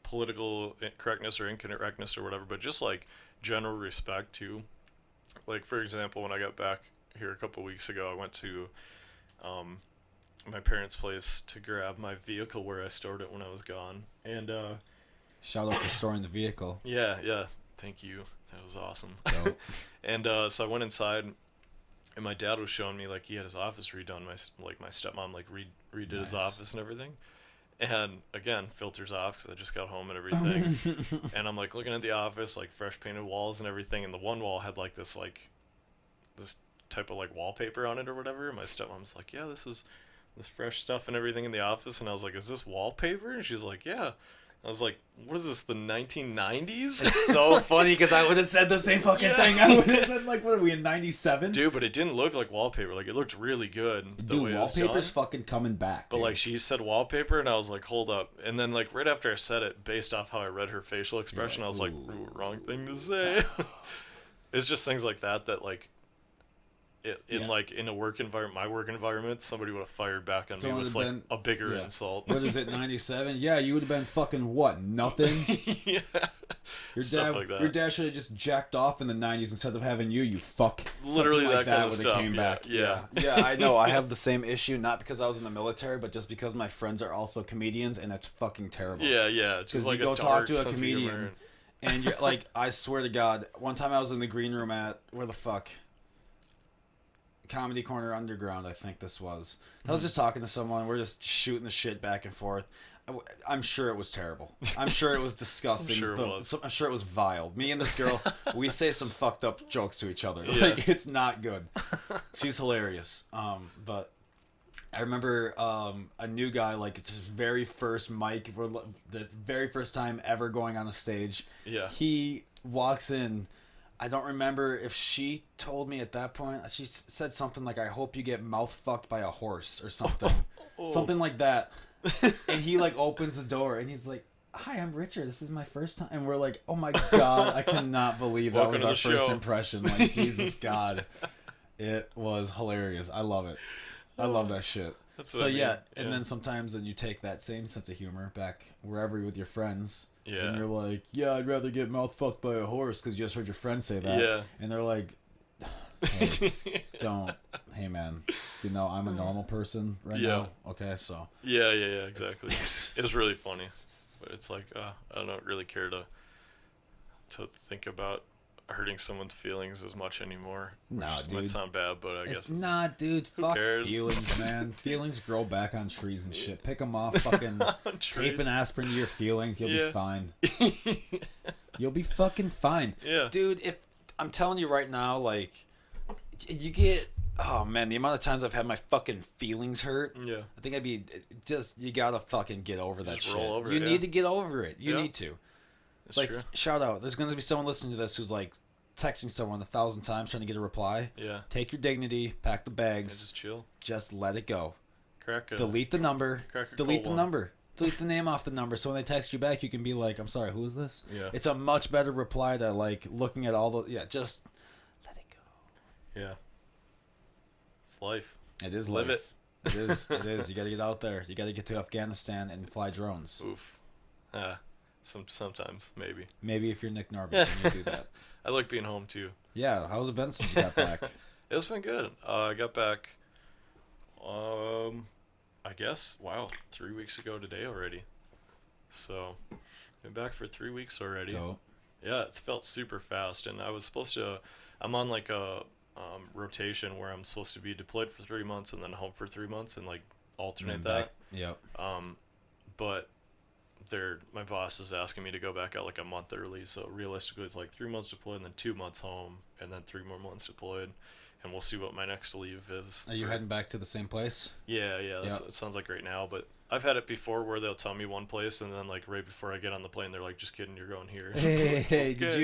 political correctness or incorrectness or whatever, but just like general respect too. Like for example, when I got back here a couple weeks ago, I went to my parents' place to grab my vehicle where I stored it when I was gone, and Shout out for storing the vehicle. yeah, thank you, that was awesome. Dope. And so I went inside, and my dad was showing me like he had his office redone. My stepmom like redid his office and everything. And again, filters off because I just got home and everything. And I'm like looking at the office, like fresh painted walls and everything. And the one wall had like this type of like wallpaper on it or whatever. And my stepmom's like, yeah, this is this fresh stuff and everything in the office. And I was like, is this wallpaper? And she's like, yeah. I was like, what is this, the 1990s? It's so funny because I would have said the same fucking thing. I would have said, like, what are we, in 97? Dude, but it didn't look like wallpaper. Like, it looked really good. Dude, wallpaper's fucking coming back. But, dude. like, she said wallpaper, and I was like, hold up. And then, like, right after I said it, based off how I read her facial expression, I was like, ooh, wrong thing to say. It's just things like that, like, in a work environment, my work environment, somebody would have fired back on me with like a bigger insult. What is it, 97? Yeah, you would have been fucking what? Nothing? Yeah. Your dad should have just jacked off in the 90s instead of having you fuck. Literally something like that kind of would stuff. have came back. Yeah. Yeah, I know. I have the same issue, not because I was in the military, but just because my friends are also comedians, and it's fucking terrible. Yeah. Just like you go a talk dark to a sense of comedian, humor. and you're like, I swear to God, one time I was in the green room at, where the fuck? Comedy Corner Underground, I think this was. I was just talking to someone. We're just shooting the shit back and forth. I'm sure it was terrible. I'm sure it was disgusting. I'm sure it was. I'm sure it was vile. Me and this girl, we say some fucked up jokes to each other. Yeah. Like, it's not good. She's hilarious. But I remember a new guy, like, it's his very first mic, the very first time ever going on a stage. Yeah. He walks in. I don't remember if she told me at that point. She said something like, I hope you get mouth fucked by a horse or something. Something like that. And he like opens the door and he's like, hi, I'm Richard. This is my first time. And we're like, oh my God, I cannot believe that Welcome was to our the first show. impression. Like, Jesus God. It was hilarious. I love it. I love that shit. That's what So I mean. yeah, and then sometimes then you take that same sense of humor back wherever you're with your friends. Yeah. And you're like, yeah, I'd rather get mouth fucked by a horse because you just heard your friend say that. Yeah. And they're like, hey, don't. Hey, man, you know, I'm a normal person right now. Okay, so. Yeah, exactly. It was really funny. But it's like, I don't really care to think about hurting someone's feelings as much anymore. Nah, Which dude. might sound bad, but I guess It's not, dude. Fuck cares? feelings, man. Feelings grow back on trees and shit. Pick them off, fucking tape an aspirin to your feelings. You'll be fine. You'll be fucking fine. Yeah. Dude, if I'm telling you right now, like, you get, oh man, the amount of times I've had my fucking feelings hurt. Yeah. I think I'd be just, you gotta fucking get over that Just shit. roll over You it, need to get over it. You Yeah. need to. It's Like, true. shout out. There's going to be someone listening to this who's like texting someone 1,000 times trying to get a reply. Yeah. Take your dignity, pack the bags, Just chill. just let it go. Crack a Delete the number. crack a Delete cold the one. number. Delete the name off the number. So when they text you back, you can be like, I'm sorry, who is this? Yeah. It's a much better reply to like looking at all the, just let it go. Yeah. It's life. It is Live life. It is. It is. You got to get out there. You got to get to Afghanistan and fly drones. Oof. Sometimes maybe. Maybe if you're Nick Norby, then you do that. I like being home too. Yeah. How's it been since you got back? It's been good. I got back. I guess 3 weeks ago today already. So, been back for 3 weeks already. Dope. Yeah, it's felt super fast, and I was supposed to. I'm on like a rotation where I'm supposed to be deployed for 3 months and then home for 3 months and like alternate that. Yep. But my boss is asking me to go back out like a month early, so realistically it's like 3 months deployed and then 2 months home and then 3 more months deployed, and we'll see what my next leave is. Are you heading back to the same place? Yeah, that's what it sounds like right now, but I've had it before where they'll tell me one place and then like right before I get on the plane they're like, just kidding, you're going here. Hey, did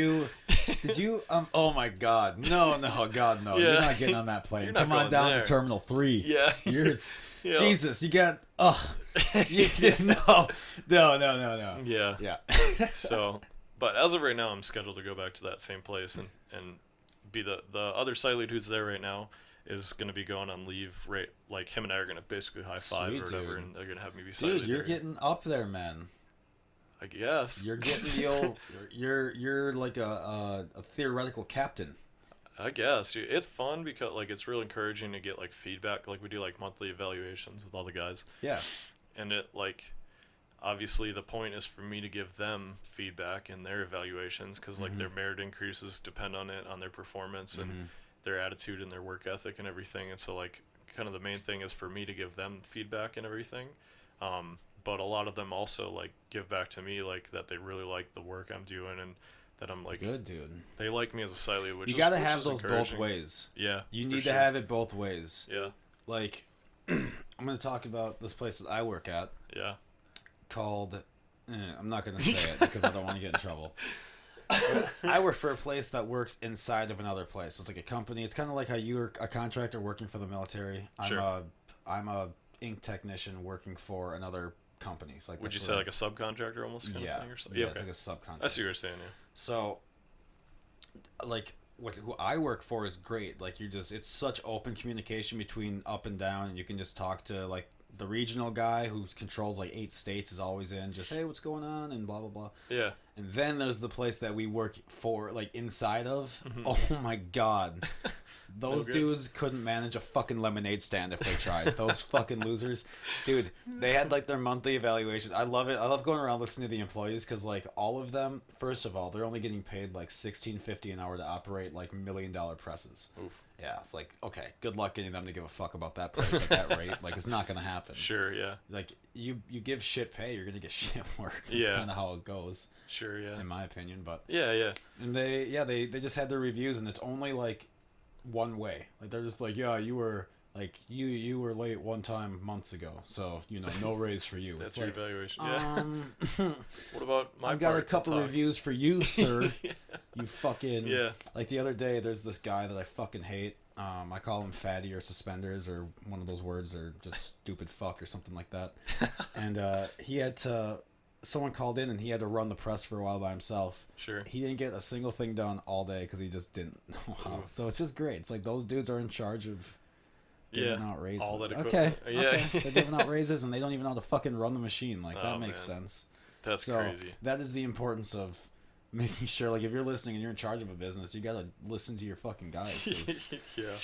you oh my God, no, God, no, Yeah. you're not getting on that plane. You're not Come on going down there. to Terminal 3. Yeah. Yeah. Jesus, you got, no. Yeah. Yeah. So, but as of right now, I'm scheduled to go back to that same place and be the other site lead who's there right now is going to be going on leave. Right, like him and I are going to basically high five Sweet, or whatever, dude. and they're going to have me be site Dude, lead you're there. getting up there, man. I guess. You're getting the old. You're like a theoretical captain. I guess, dude. It's fun because like it's real encouraging to get like feedback. Like we do like monthly evaluations with all the guys, Yeah. and it like obviously the point is for me to give them feedback in their evaluations because like their merit increases depend on it, on their performance and their attitude and their work ethic and everything. And so like kind of the main thing is for me to give them feedback and everything. But a lot of them also like give back to me like that they really like the work I'm doing and that I'm like Good, dude. they like me as a site lead, which You is, gotta which have is those both encouraging. ways. Yeah, You for need sure. to have it both ways. Yeah, Like, I'm gonna talk about this place that I work at yeah, called. I'm not gonna say it because I don't want to get in trouble. I work for a place that works inside of another place. So it's like a company. It's kind of like how you're a contractor working for the military. Sure. I'm a ink technician working for another company. It's like Would you that's say what like a subcontractor almost kind yeah, of thing or something? yeah, Yeah, it's okay. like a subcontract. I see what you're saying. Yeah. So, like, who I work for is great. Like, it's such open communication between up and down, and you can just talk to, like, the regional guy who controls, like, 8 states is always in, just, hey, what's going on, and blah, blah, blah. Yeah. And then there's the place that we work for, like, inside of. Oh, my God. Those good. dudes couldn't manage a fucking lemonade stand if they tried. Those fucking losers. Dude, they had like their monthly evaluation. I love it. I love going around listening to the employees because like all of them, first of all, they're only getting paid like $16.50 an hour to operate like $1 million presses. Oof. Yeah, it's like, okay, good luck getting them to give a fuck about that price at that rate. Like, it's not going to happen. Sure. Yeah. Like, you give shit pay, you're going to get shit work. That's Yeah. kind of how it goes, Sure. Yeah. in my opinion. But Yeah. Yeah. and they just had their reviews, and it's only like one way. Like they're just like, yeah, you were like you were late one time months ago, so no raise for you. That's it's your like, evaluation. Yeah. um, What about my I've got a part to couple talk? reviews for you, sir. You fucking Yeah. Like the other day, there's this guy that I fucking hate. I call him fatty or suspenders or one of those words or just stupid fuck or something like that. And he had to. Someone called in and he had to run the press for a while by himself. Sure. He didn't get a single thing done all day because he just didn't know how. Ooh. So it's just great. It's like those dudes are in charge of giving Yeah. out raises. All that Okay. equipment. Yeah. Okay. They're giving out raises and they don't even know how to fucking run the machine. Like, that Oh, makes man. sense. That's So crazy. that is the importance of making sure, like, if you're listening and you're in charge of a business, you gotta listen to your fucking guys. 'Cause, Yeah.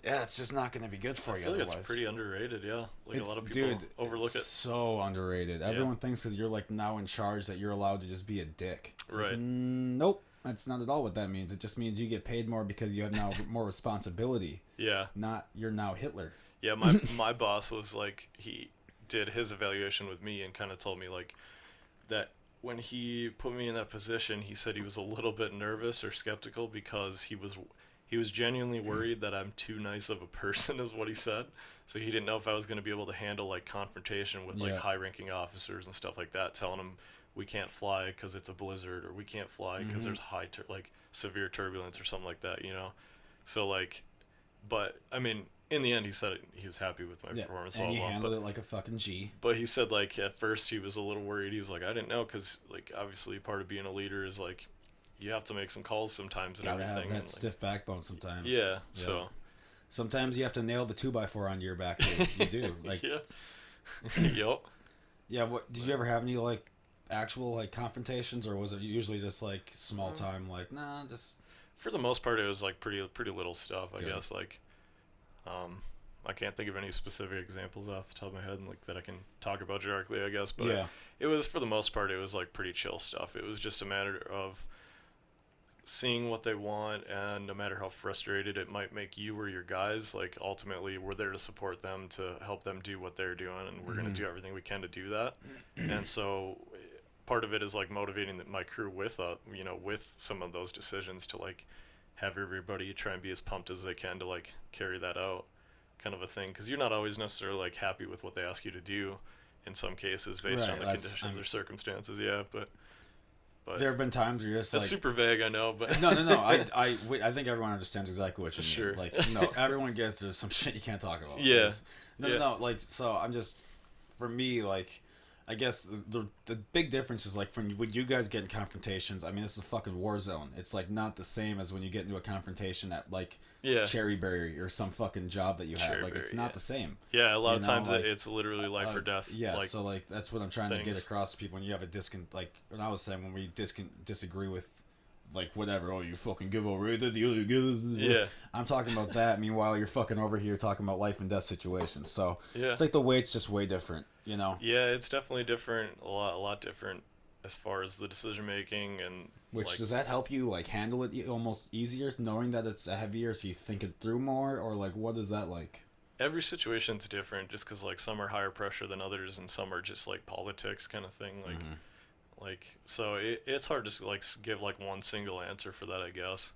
yeah, it's just not gonna be good for I you feel like otherwise. it's pretty underrated. Yeah. Like a It's- lot of people overlook it's it. so underrated. Everyone thinks because you're like now in charge that you're allowed to just be a dick. It's like, Right. nope, that's not at all what that means. It just means you get paid more because you have now more responsibility. Yeah. Not you're now Hitler. Yeah. My boss was like, he did his evaluation with me and kind of told me like that when he put me in that position, he said he was a little bit nervous or skeptical because he was genuinely worried that I'm too nice of a person, is what he said. So he didn't know if I was going to be able to handle like confrontation with like Yeah. high-ranking officers and stuff like that, telling them we can't fly because it's a blizzard, or we can't fly because there's like severe turbulence or something like that, So like, but I mean, in the end, he said he was happy with my Yeah, performance. and blah, you blah, blah, handled but, it like a fucking G. but he said like at first he was a little worried. He was like, I didn't know because like obviously part of being a leader is like you have to make some calls sometimes and Gotta have everything. that and, like, stiff backbone sometimes. yeah. So sometimes you have to nail the 2x4 onto your back. You do. Like, yeah. Yep. yeah. What did you ever have any like actual like confrontations, or was it usually just like small time? Like, nah, just For the most part, it was like pretty little stuff. I Good. guess like, I can't think of any specific examples off the top of my head, like that I can talk about directly. I guess, but yeah. it was for the most part, it was like pretty chill stuff. It was just a matter of seeing what they want, and no matter how frustrated it might make you or your guys, like ultimately we're there to support them, to help them do what they're doing, and we're going to do everything we can to do that. And so part of it is like motivating my crew with with some of those decisions, to like have everybody try and be as pumped as they can to like carry that out, kind of a thing, because you're not always necessarily like happy with what they ask you to do in some cases based Right, on the conditions or circumstances. Yeah, but There have been times where you're just that's like, super vague, I know, but no. I think everyone understands exactly what you mean. Sure. Like, no, everyone gets there's some shit you can't talk about. Yeah. No, Yeah. no. Like, so I'm just, for me, like, I guess the big difference is like when you guys get in confrontations. I mean, this is a fucking war zone. It's like not the same as when you get into a confrontation at like Cherryberry or some fucking job that you have. Like it's not the same. Yeah, a lot of times like, it's literally life or death. Yeah, like, so like that's what I'm trying to get across to people. When you have a like when I was saying when we disagree with. Like whatever, oh you fucking give over it, the other give. Yeah, I'm talking about that. Meanwhile, you're fucking over here talking about life and death situations. So yeah, it's like the weight's just way different, you know. Yeah, it's definitely different. A lot different as far as the decision making and. Which like, does that help you like handle it almost easier, knowing that it's heavier, so you think it through more, or like what is that like? Every situation's different, just because like some are higher pressure than others, and some are just like politics kind of thing, like. Mm-hmm. Like, so it's hard to like give like one single answer for that, I guess,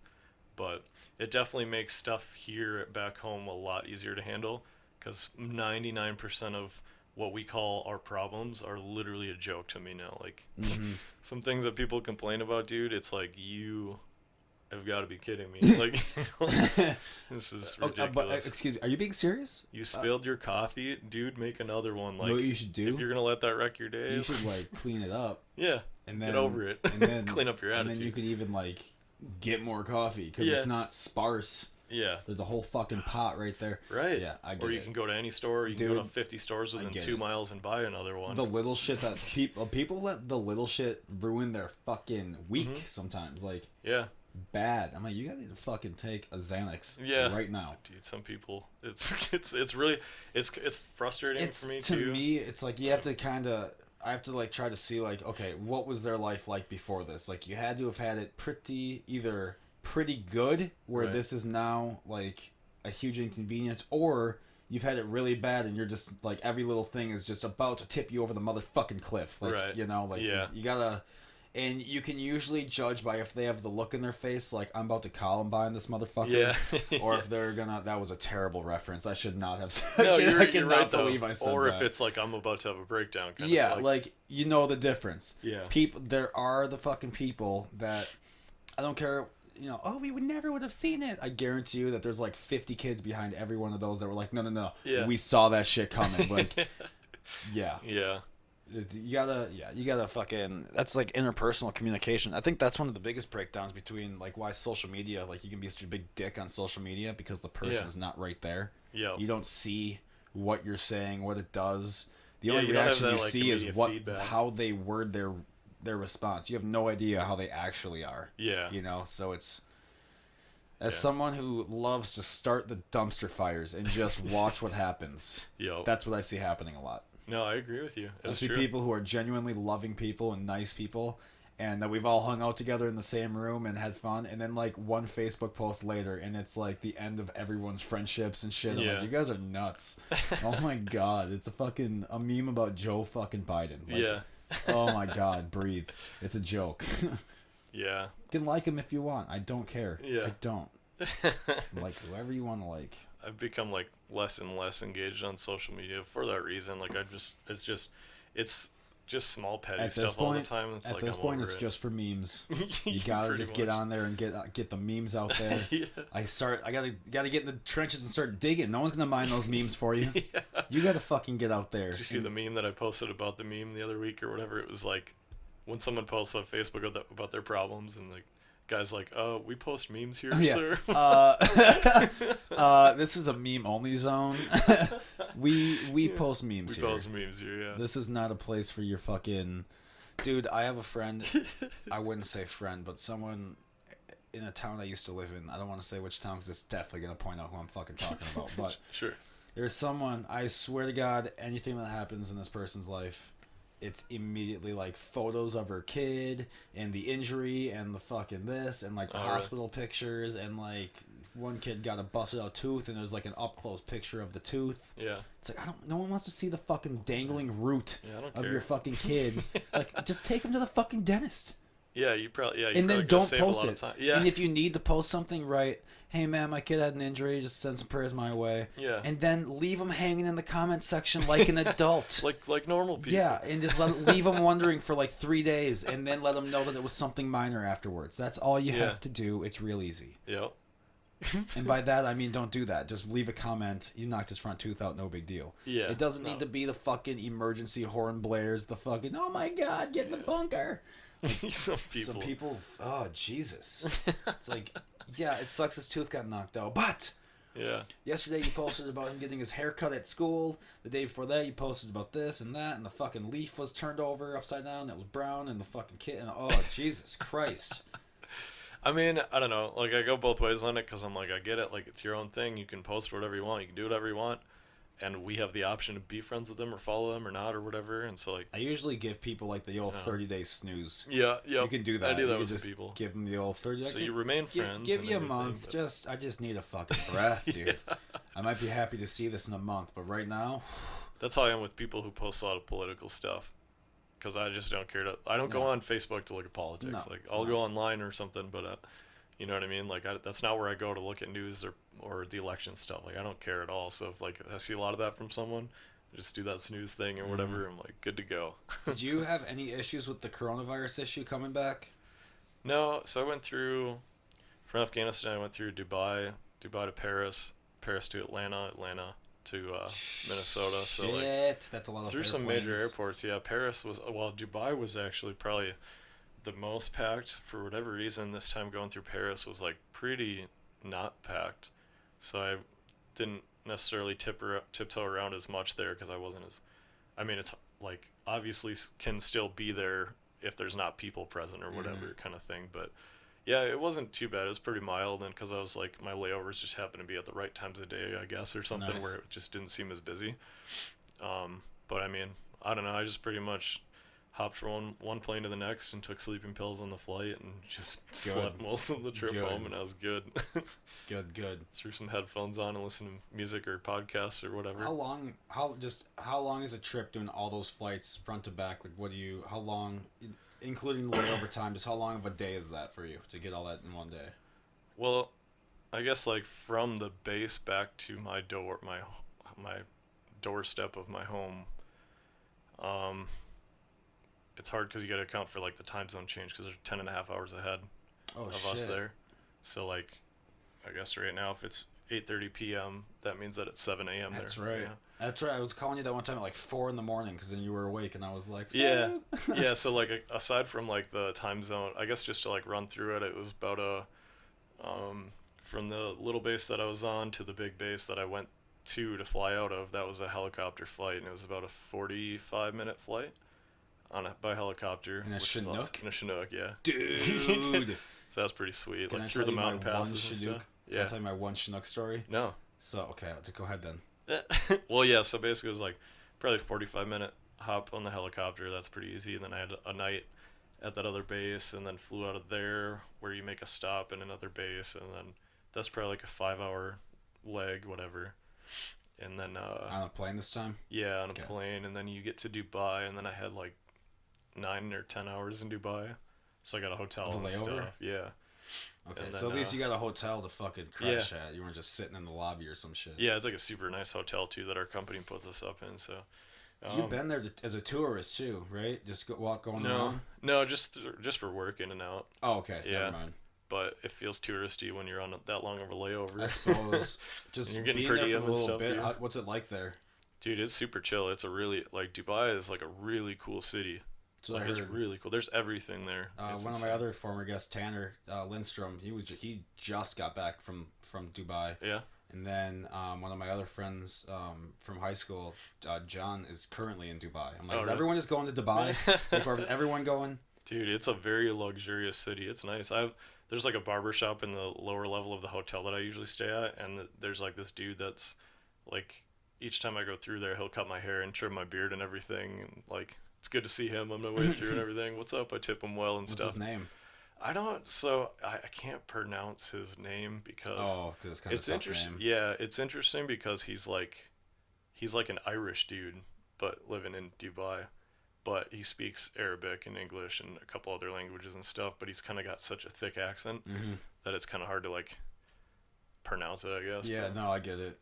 but it definitely makes stuff here back home a lot easier to handle, because 99% of what we call our problems are literally a joke to me now. Like, some things that people complain about, dude, it's like, you have got to be kidding me. Like, this is ridiculous. But excuse me, are you being serious? You spilled your coffee, dude. Make another one. Like, you know what you should do? If you're gonna let that wreck your day, you should like clean it up. Yeah, and then get over it. And then clean up your attitude. And then you could even like get more coffee because it's not sparse. Yeah, there's a whole fucking pot right there. Right. Yeah, I get Or you can go to any store. You can go to 50 stores within 2 miles and buy another one. The little shit that people let the little shit ruin their fucking week sometimes. Like bad. I'm like, you gotta fucking take a Xanax right now, dude. Some people, it's really it's frustrating for me to too. Me, it's like you have to I have to like try to see like, okay, what was their life like before this? Like you had to have had it either pretty good where this is now like a huge inconvenience, or you've had it really bad and you're just like every little thing is just about to tip you over the motherfucking cliff. Like, you know, like you gotta. And you can usually judge by if they have the look in their face, like, I'm about to Columbine this motherfucker. Yeah. Or if they're gonna... That was a terrible reference. I should not have said No, I you're right, believe I said or that. If it's like, I'm about to have a breakdown. Kind of like, you know the difference. Yeah. There are the fucking people that... I don't care... You know, we would have seen it. I guarantee you that there's like 50 kids behind every one of those that were like, no. Yeah. We saw that shit coming. Like, yeah. Yeah. You gotta fucking, that's like interpersonal communication. I think that's one of the biggest breakdowns between like why social media, like you can be such a big dick on social media because the person's not right there. Yeah. You don't see what you're saying, what it does. The only reaction you see is how they word their response. You have no idea how they actually are. Yeah. You know, so it's, as someone who loves to start the dumpster fires and just watch what happens, that's what I see happening a lot. No, I agree with you. I see people who are genuinely loving people and nice people, and that we've all hung out together in the same room and had fun, and then like one Facebook post later, and it's like the end of everyone's friendships and shit. I'm like, you guys are nuts. Oh my god, it's a meme about Joe fucking Biden. Like, oh my god, breathe. It's a joke. Yeah. You can like him if you want. I don't care. Yeah. I don't. Like whoever you want to like. I've become like less and less engaged on social media for that reason. Like it's just small petty stuff all the time. At this point, it's just for memes. You gotta just get on there and get the memes out there. I gotta get in the trenches and start digging. No one's gonna mind those memes for you. You gotta fucking get out there. Did you see the meme that I posted about the meme the other week or whatever? It was like when someone posts on Facebook about their problems and like. Guy's like, we post memes here, sir. This is a meme-only zone. we post memes here. We post memes here, yeah. This is not a place for your fucking... Dude, I have a friend. I wouldn't say friend, but someone in a town I used to live in. I don't want to say which town because it's definitely going to point out who I'm fucking talking about. But sure. There's someone, I swear to God, anything that happens in this person's life... It's immediately like photos of her kid and the injury and the fucking this and like the hospital pictures and like one kid got a busted out tooth and there's like an up close picture of the tooth. Yeah. It's like no one wants to see the fucking dangling root of care. your fucking kid. Like just take him to the fucking dentist. Yeah, you probably and then don't post it. Yeah. And if you need to post something, right? Hey man, my kid had an injury. Just send some prayers my way. Yeah. And then leave them hanging in the comment section like an adult. like normal people. Yeah, and just leave them wondering for like 3 days, and then let them know that it was something minor afterwards. That's all you have to do. It's real easy. Yep. And by that, I mean don't do that. Just leave a comment. You knocked his front tooth out, no big deal. Yeah. It doesn't need to be the fucking emergency horn blares, the fucking, oh my god, get in the bunker. Some Some people, oh, Jesus. It's like, yeah, it sucks his tooth got knocked out, but... Yeah. Yesterday you posted about him getting his hair cut at school. The day before that you posted about this and that, and the fucking leaf was turned over upside down. It was brown, and the fucking kitten. Oh, Jesus Christ. I mean, I don't know. Like, I go both ways on it because I'm like, I get it. Like, it's your own thing. You can post whatever you want. You can do whatever you want. And we have the option to be friends with them or follow them or not or whatever. And so, like... I usually give people, like, the old 30-day snooze. Yeah, yeah. You can do that. I do that you with just people. give them the old 30. So you remain friends. Give and you a everything, month. but... I just need a fucking breath, dude. Yeah. I might be happy to see this in a month, but right now... That's how I am with people who post a lot of political stuff. Because I just don't care to... I don't go on Facebook to look at politics. No, Like, I'll go online or something, but... you know what I mean? Like, that's not where I go to look at news or the election stuff. Like, I don't care at all. So if, like, I see a lot of that from someone, I just do that snooze thing or whatever. I'm like, good to go. Did you have any issues with the coronavirus issue coming back? No. So I went through, from Afghanistan, I went through Dubai to Paris, Paris to Atlanta to Minnesota. So, Shit, like, that's a lot of through some major airplanes. airports. Yeah, Paris was... Well, Dubai was actually probably... the most packed. For whatever reason, this time going through Paris was like pretty not packed, so I didn't necessarily tiptoe around as much there because I wasn't as... I mean, it's like obviously can still be there if there's not people present or whatever kind of thing, but yeah, it wasn't too bad. It was pretty mild, and because I was like, my layovers just happened to be at the right times of day, I guess, or something. Nice. Where it just didn't seem as busy. But I mean, I don't know, I just pretty much hopped from one plane to the next and took sleeping pills on the flight and just slept most of the trip home, and I was good. Good. Threw some headphones on and listened to music or podcasts or whatever. How long is a trip doing all those flights front to back? Like, how long, including the layover time, just how long of a day is that for you to get all that in one day? Well, I guess like from the base back to my doorstep of my home, it's hard because you got to account for like the time zone change because they're 10.5 hours ahead of us there. So like, I guess right now if it's 8:30 p.m., that means that it's 7 a.m. there. That's right. Yeah. That's right. I was calling you that one time at like 4 in the morning because then you were awake and I was like, yeah, yeah. So like aside from like the time zone, I guess just to like run through it, it was about from the little base that I was on to the big base that I went to fly out of. That was a helicopter flight, and it was about a 45-minute flight by helicopter. In a Chinook? In a Chinook, yeah. Dude. So that was pretty sweet. Can like I through tell the you my mountain one passes and Chinook? stuff. Can I tell you my one Chinook story? No. So, okay, I'll just go ahead then. Well, yeah, so basically it was like probably 45-minute hop on the helicopter. That's pretty easy. And then I had a night at that other base and then flew out of there where you make a stop in another base. And then that's probably like a 5-hour leg, whatever. And then... on a plane this time? Yeah, on a plane. And then you get to Dubai. And then I had like 9 or 10 hours in Dubai. So I got a hotel and stuff. Yeah. Okay, and so then, at least you got a hotel to fucking crash at. You weren't just sitting in the lobby or some shit. Yeah, it's like a super nice hotel too that our company puts us up in. So you've been there as a tourist too, right? Just going around. No, just for work in and out. Oh, okay. Yeah. Never mind. But it feels touristy when you're on that long of a layover. I suppose. Just you're getting being per there diem for a and little stuff, bit. too. What's it like there? Dude, it's super chill. It's a really like Dubai is like a really cool city. So like, it's really cool. There's everything there. One of my other former guests, Tanner Lindstrom, he just got back from Dubai. Yeah. And then one of my other friends from high school, John, is currently in Dubai. I'm like, everyone just going to Dubai? Everyone going? Dude, it's a very luxurious city. It's nice. There's like a barber shop in the lower level of the hotel that I usually stay at, and there's like this dude that's like, each time I go through there, he'll cut my hair and trim my beard and everything, and like, it's good to see him on my way through and everything. What's up? I tip him well and stuff. What's his name? I don't. So I can't pronounce his name because it's kind of a tough interesting. name. Yeah, it's interesting because he's like an Irish dude, but living in Dubai. But he speaks Arabic and English and a couple other languages and stuff. But he's kind of got such a thick accent that it's kind of hard to like pronounce it, I guess. Yeah, no, I get it.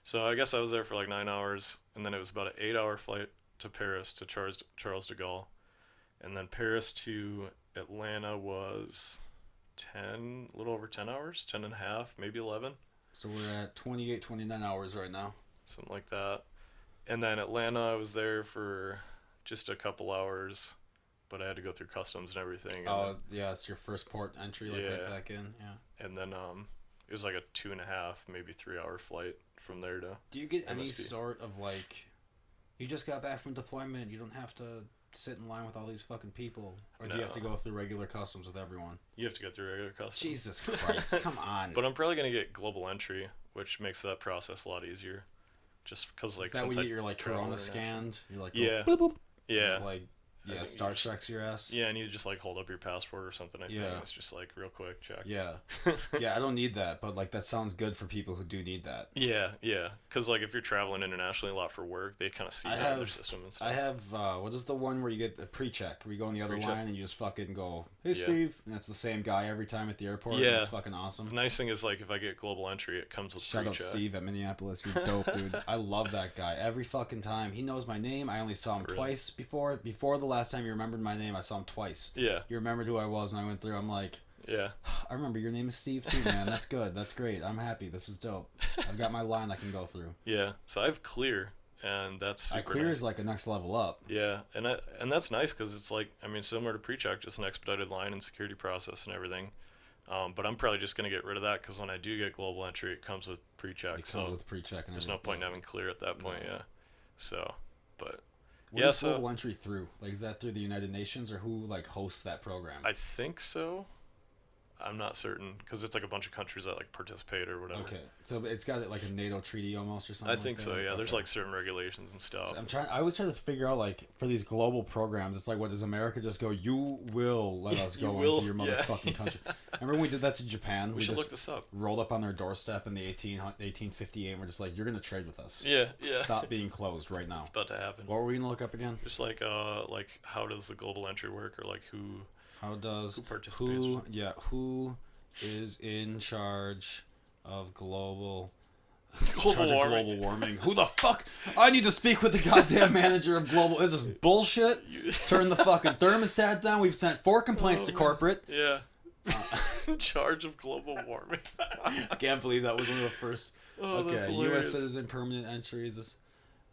So I guess I was there for like 9 hours, and then it was about an 8-hour flight to Paris to Charles de Gaulle, and then Paris to Atlanta was a little over 10 hours, 10 and a half, maybe 11. So we're at 28, 29 hours right now. Something like that. And then Atlanta, I was there for just a couple hours, but I had to go through customs and everything. And Yeah, it's your first port entry, like right back in. Yeah. And then it was like a 2.5, maybe 3 hour flight from there to. Do you get any MSP. sort of like, you just got back from deployment, you don't have to sit in line with all these fucking people, or do you have to go through regular customs with everyone? You have to go through regular customs. Jesus Christ, come on. But I'm probably gonna get global entry, which makes that process a lot easier. Just because like Is that since where I you're like travel corona internationally. scanned? You're like, Yeah. boop, boop, Yeah. like, I yeah, think Star you just- Trek's your ass. Yeah, and you just like hold up your passport or something. I think Yeah. it's just like real quick check. Yeah. Yeah, I don't need that, but like that sounds good for people who do need that. Yeah, because like if you're traveling internationally a lot for work, they kind of see that in their system and stuff. I have, what is the one where you get the pre-check? Where you go on the other Pre-check. line and you just fucking go, hey, Steve. And it's the same guy every time at the airport. Yeah. And it's fucking awesome. The nice thing is like if I get global entry, it comes with Shout out pre-check. Steve at Minneapolis. You're dope, dude. I love that guy. Every fucking time. He knows my name. I only saw him Really? twice before. Before the last time you remembered my name, I saw him twice. Yeah, You remembered who I was when I went through. I'm like, yeah. I remember your name is Steve too, man. That's good. That's great. I'm happy. This is dope. I've got my line I can go through. Yeah, so I have clear, and that's super Clear nice. is like a next level up. Yeah, and that's nice because it's like, I mean, similar to pre-check, just an expedited line and security process and everything. But I'm probably just gonna get rid of that because when I do get global entry, it comes with pre-check. It So comes with pre-check and there's no point in having clear at that point. No. Yeah. So, but What yeah, is so global entry through? Like, is that through the United Nations or who like hosts that program? I think so. I'm not certain because it's like a bunch of countries that like participate or whatever. Okay, so it's got like a NATO treaty almost or something. I think like so. that? Yeah, there's Okay. like certain regulations and stuff. So I always try to figure out like for these global programs, it's like, what does America just go? You will let us You go will, into your yeah. motherfucking country. Remember when we did that to Japan? We should just look this up. rolled up on their doorstep in the 1858, and we're just like, you're gonna trade with us. Yeah, yeah. Stop being closed right now. It's about to happen. What were we gonna look up again? Just like how does the global entry work, or like who How does participates? who is in charge of global warming. warming? Who the fuck? I need to speak with the goddamn manager of global. Is this bullshit? Turn the fucking thermostat down. We've sent 4 complaints to corporate. Yeah. In charge of global warming. I can't believe that was one of the first. Oh, that's Okay, hilarious. U.S. citizen permanent entries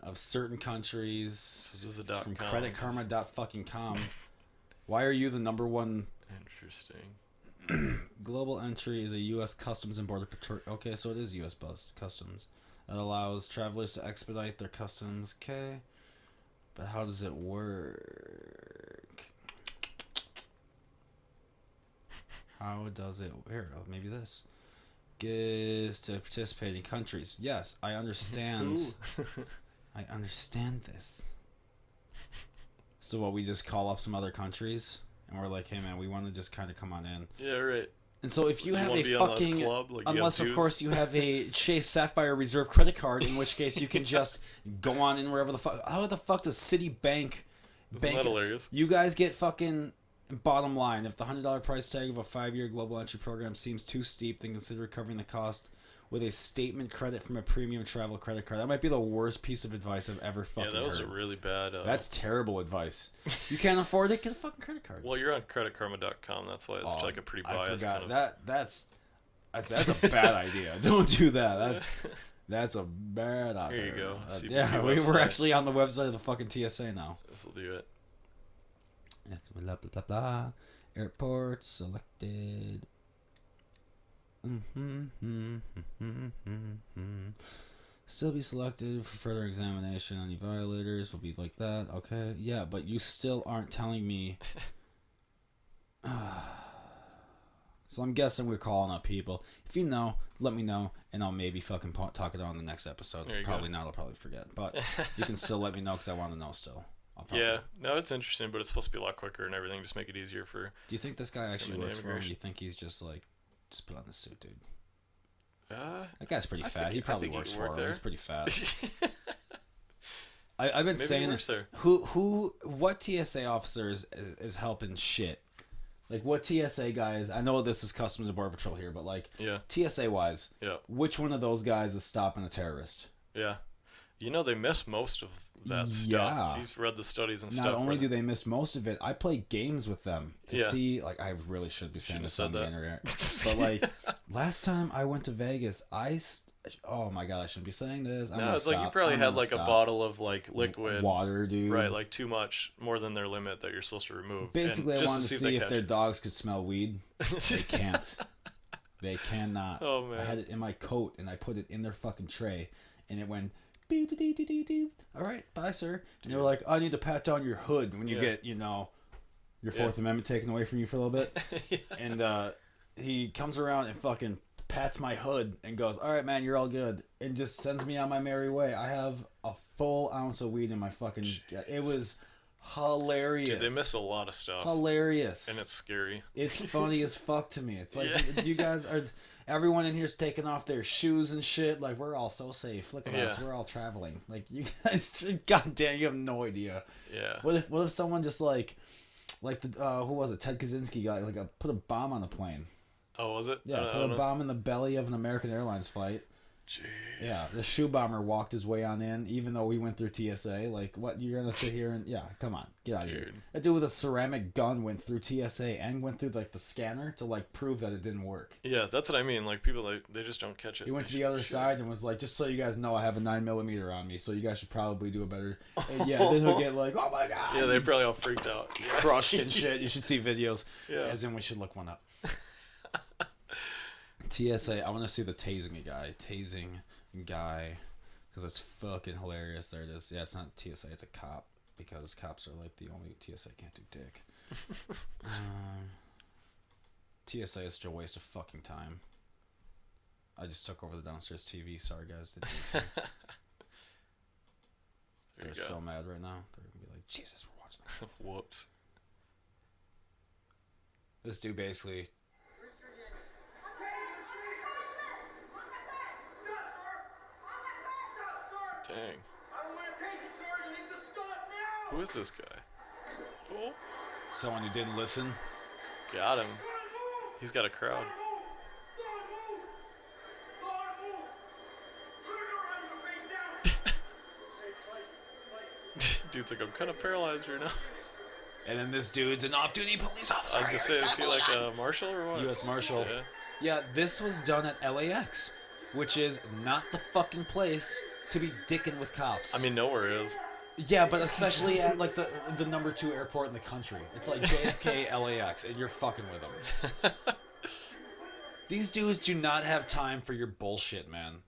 of certain countries. This is a It's dot from com. creditkarma.fucking.com. Why are you the number one? Interesting. Global entry is a U.S. Customs and Border Patrol. Okay, so it is U.S. Customs. That allows travelers to expedite their customs. Okay. But how does it work? How does it... Here, maybe this. Gives to participating countries. Yes, I understand. Ooh. I understand this. So what, we just call up some other countries? And we're like, hey man, we want to just kind of come on in. Yeah, right. And so if you have wanna a be on this fucking, club? Like, you unless have of course dues? you have a Chase Sapphire Reserve credit card, in which case you can just go on in wherever the fuck. How the fuck does Citibank Isn't bank? that hilarious? You guys get fucking bottom line. If the $100 price tag of a 5-year global entry program seems too steep, then consider covering the cost with a statement credit from a premium travel credit card. That might be the worst piece of advice I've ever fucking Yeah, that was heard. a really bad. That's terrible advice. You can't afford it? Get a fucking credit card. Well, you're on creditkarma.com. That's why it's like a pretty I biased forgot kind of. that's a bad idea. Don't do that. That's a bad idea. Here you go. CBP Yeah, we're website. actually on the website of the fucking TSA now. This will do it. Blah, blah, blah, blah. Airports selected. Still be selected for further examination. Any violators will be like that. Okay, yeah, but you still aren't telling me. So I'm guessing we're calling up people. If you know, let me know, and I'll maybe fucking talk it on the next episode. There you Probably go. not. I'll probably forget, but you can still let me know because I want to know still. I'll probably, Yeah, no, it's interesting, but it's supposed to be a lot quicker and everything. Just make it easier for. Do you think this guy actually Criminal works for him? Or do immigration. you think he's just like, just put on the suit, dude? I That guy's pretty fat. think- He I probably think he works could for work him. there. He's pretty fat. I've been Maybe he saying works there. what TSA officer is helping shit? Like what TSA guys? I know this is Customs and Border Patrol here, but like Yeah, TSA wise, yeah, which one of those guys is stopping a terrorist? yeah. You know, they miss most of that Yeah. stuff. You've read the studies and stuff. Not only right? do they miss most of it, I play games with them to Yeah. see. Like, I really should be saying Shouldn't this have on the said internet, but like last time I went to Vegas, oh my god, I shouldn't be saying this. No, it's like you probably had like a bottle of like liquid water, dude. right? Like too much, more than their limit that you're supposed to remove. Basically, and I just wanted to if see they if catch their it. dogs could smell weed. They can't. They cannot. Oh, man. I had it in my coat and I put it in their fucking tray, and it went. Beep-de-dee-dee-dee-dee. All right, bye, sir. And they were like, "I need to pat down your hood when you get, your Fourth Amendment taken away from you for a little bit." Yeah. And he comes around and fucking pats my hood and goes, "All right, man, you're all good," and just sends me on my merry way. I have a full ounce of weed in my fucking. It was hilarious. Dude, they miss a lot of stuff. Hilarious. And it's scary. It's funny as fuck to me. It's like Yeah. you guys are. Everyone in here's taking off their shoes and shit. Like, we're all so safe. Look at us. Yeah. We're all traveling. Like, you guys, goddamn, you have no idea. Yeah. What if someone just like the who was it? Ted Kaczynski guy put a bomb on a plane. Oh, was it? Yeah, I put don't a know. bomb in the belly of an American Airlines flight. Jeez. Yeah, the shoe bomber walked his way on in, even though we went through TSA. Like, what, you're gonna sit here and come on, get out of here. Dude. That dude with a ceramic gun went through TSA and went through like the scanner to like prove that it didn't work. Yeah, that's what I mean. Like people, they just don't catch it. He went to They the other should. side and was like, "Just so you guys know, I have a 9mm on me, so you guys should probably do a better." And then he'll get like, "Oh my god!" Yeah, they probably all freaked out. crushed and shit. You should see videos. Yeah. As in, we should look one up. TSA. I want to see the tasing guy, because it's fucking hilarious. There it is. Yeah, it's not TSA. It's a cop, because cops are like the only TSA can't do dick. TSA is such a waste of fucking time. I just took over the downstairs TV. Sorry guys, didn't mean to. There They're you go. so mad right now. They're gonna be like, Jesus, we're watching that. Whoops. This dude basically. Dang. Who is this guy? Oh, Someone who didn't listen. got him. He's got a crowd. Dude's like, I'm kind of paralyzed right now. And then this dude's an off-duty police officer. I was gonna say, is he like a marshal or what? U.S. Marshal. Yeah. Yeah, this was done at LAX, which is not the fucking place to be dicking with cops. I mean, nowhere is. yeah, but especially at like the number 2 airport in the country. It's like JFK, LAX, and you're fucking with them. These dudes do not have time for your bullshit, man.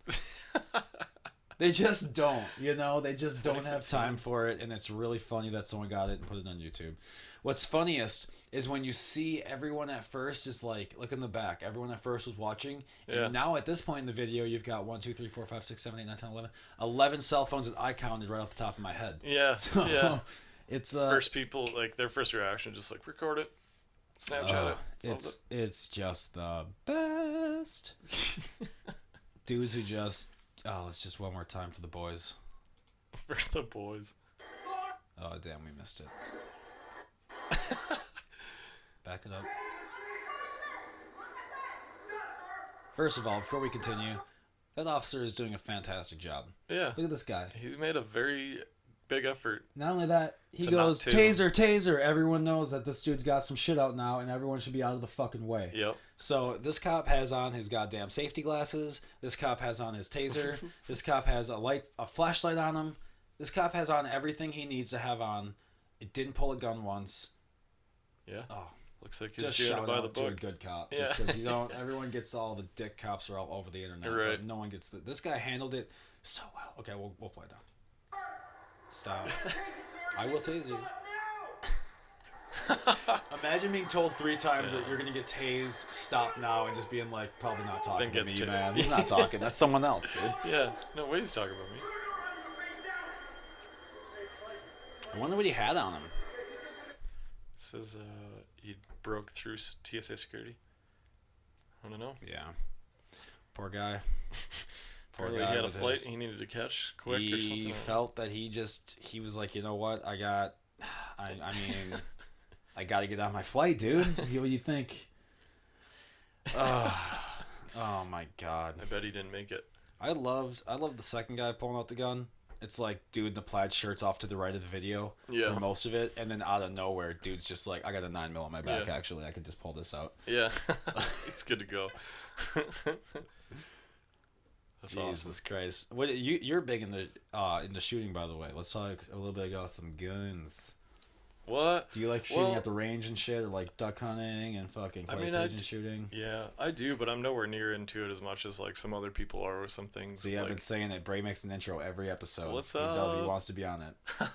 They just don't, they just don't have time for it, and it's really funny that someone got it and put it on YouTube. What's funniest is when you see everyone at first is like, look in the back, everyone at first was watching, and Yeah. now at this point in the video, you've got 1, 2, 3, 4, 5, 6, 7, 8, 9, 10, 11, 11 cell phones that I counted right off the top of my head. Yeah. Yeah. It's First people, like, their first reaction, just like, record it. Snapchat it. it's just the best. Dudes who just, let's just one more time for the boys. For the boys. Oh, damn, we missed it. Back it up. First of all, before we continue, that officer is doing a fantastic job. Yeah. Look at this guy. He made a very big effort. Not only that, he To goes, not tase taser. Everyone knows that this dude's got some shit out now, and everyone should be out of the fucking way. Yep. So this cop has on his goddamn safety glasses. This cop has on his taser. This cop has a flashlight on him. This cop has on everything he needs to have on. It didn't pull a gun once. Yeah. Oh, Looks like he's just doing shout it by the out to a book. good cop. Yeah. Just because everyone gets all the dick cops are all over the internet, You're right. but no one gets this guy handled it so well. Okay, we'll play down. Stop. I will tase you. Imagine being told 3 times that you're gonna get tased, stop now, and just being like, probably not talking Then to gets me, tased. man. He's not talking. That's someone else, dude. Yeah. No way he's talking about me. I wonder what he had on him. Says he broke through TSA security. I don't know. Yeah. Poor guy. Apparently he had a flight he needed to catch quick or something. He felt that he was like, you know what? I mean, I got to get on my flight, dude. What do you think? Oh my God. I bet he didn't make it. I loved the second guy pulling out the gun, It's like dude in the plaid shirt's off to the right of the video Yeah. for most of it, and then out of nowhere, dude's just like, I got a 9mm on my back. Yeah. Actually, I could just pull this out. Yeah. It's good to go. That's Jesus awesome. Christ! What you're big in the shooting, by the way. Let's talk a little bit about some guns. What? Do you like shooting at the range and shit, or like duck hunting and fucking clay pigeon shooting? Yeah, I do, but I'm nowhere near into it as much as like some other people are with some things. See, I've like, been saying it. Bray makes an intro every episode. What's He does. He up? wants to be on it. No.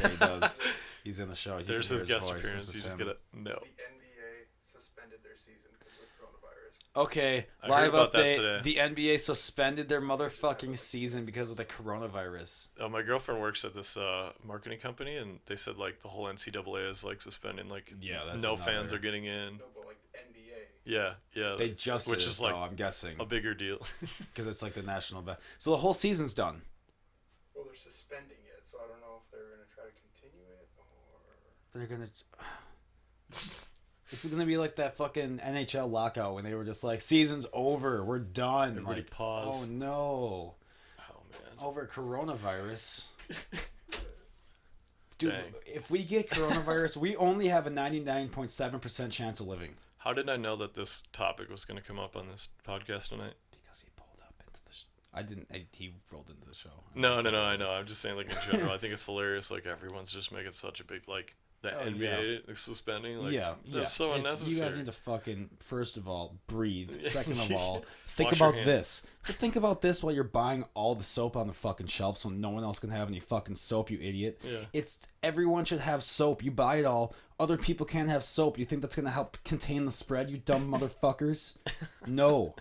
Yeah, he does. He's in the show. There's can his hear guest voice. appearance. This You is just him. get it. No. The NBA suspended their season because of coronavirus. Okay, I live heard about that update. today. The NBA suspended their motherfucking season because of the coronavirus. My girlfriend works at this marketing company, and they said like the whole NCAA is like suspending. Like, Yeah, that's no fans another- are getting in. No, but like NBA. Yeah, yeah. They just which did is it, like though, I'm guessing, a bigger deal. because it's like the national bet. So the whole season's done. Well, they're suspending it, so I don't know if they're gonna try to continue it or. They're gonna. This is gonna be like that fucking NHL lockout when they were just like, "Season's over, we're done." Everybody like, pause. oh no, Oh man. over coronavirus. Dude, Dang. if we get coronavirus, we only have a 99.7% chance of living. How did I know that this topic was going to come up on this podcast tonight? Because he pulled up into the. I didn't. He rolled into the show. No, I know. I'm just saying, like in general, I think it's hilarious. Like everyone's just making such a big like the Oh, NBA suspending. Like, yeah, that's so unnecessary. You guys need to fucking, first of all, breathe. Second of all, think Wash your about hands. this. But think about this while you're buying all the soap on the fucking shelf, so no one else can have any fucking soap. You idiot. Yeah. It's everyone should have soap. You buy it all. Other people can't have soap. You think that's gonna help contain the spread? You dumb motherfuckers. No.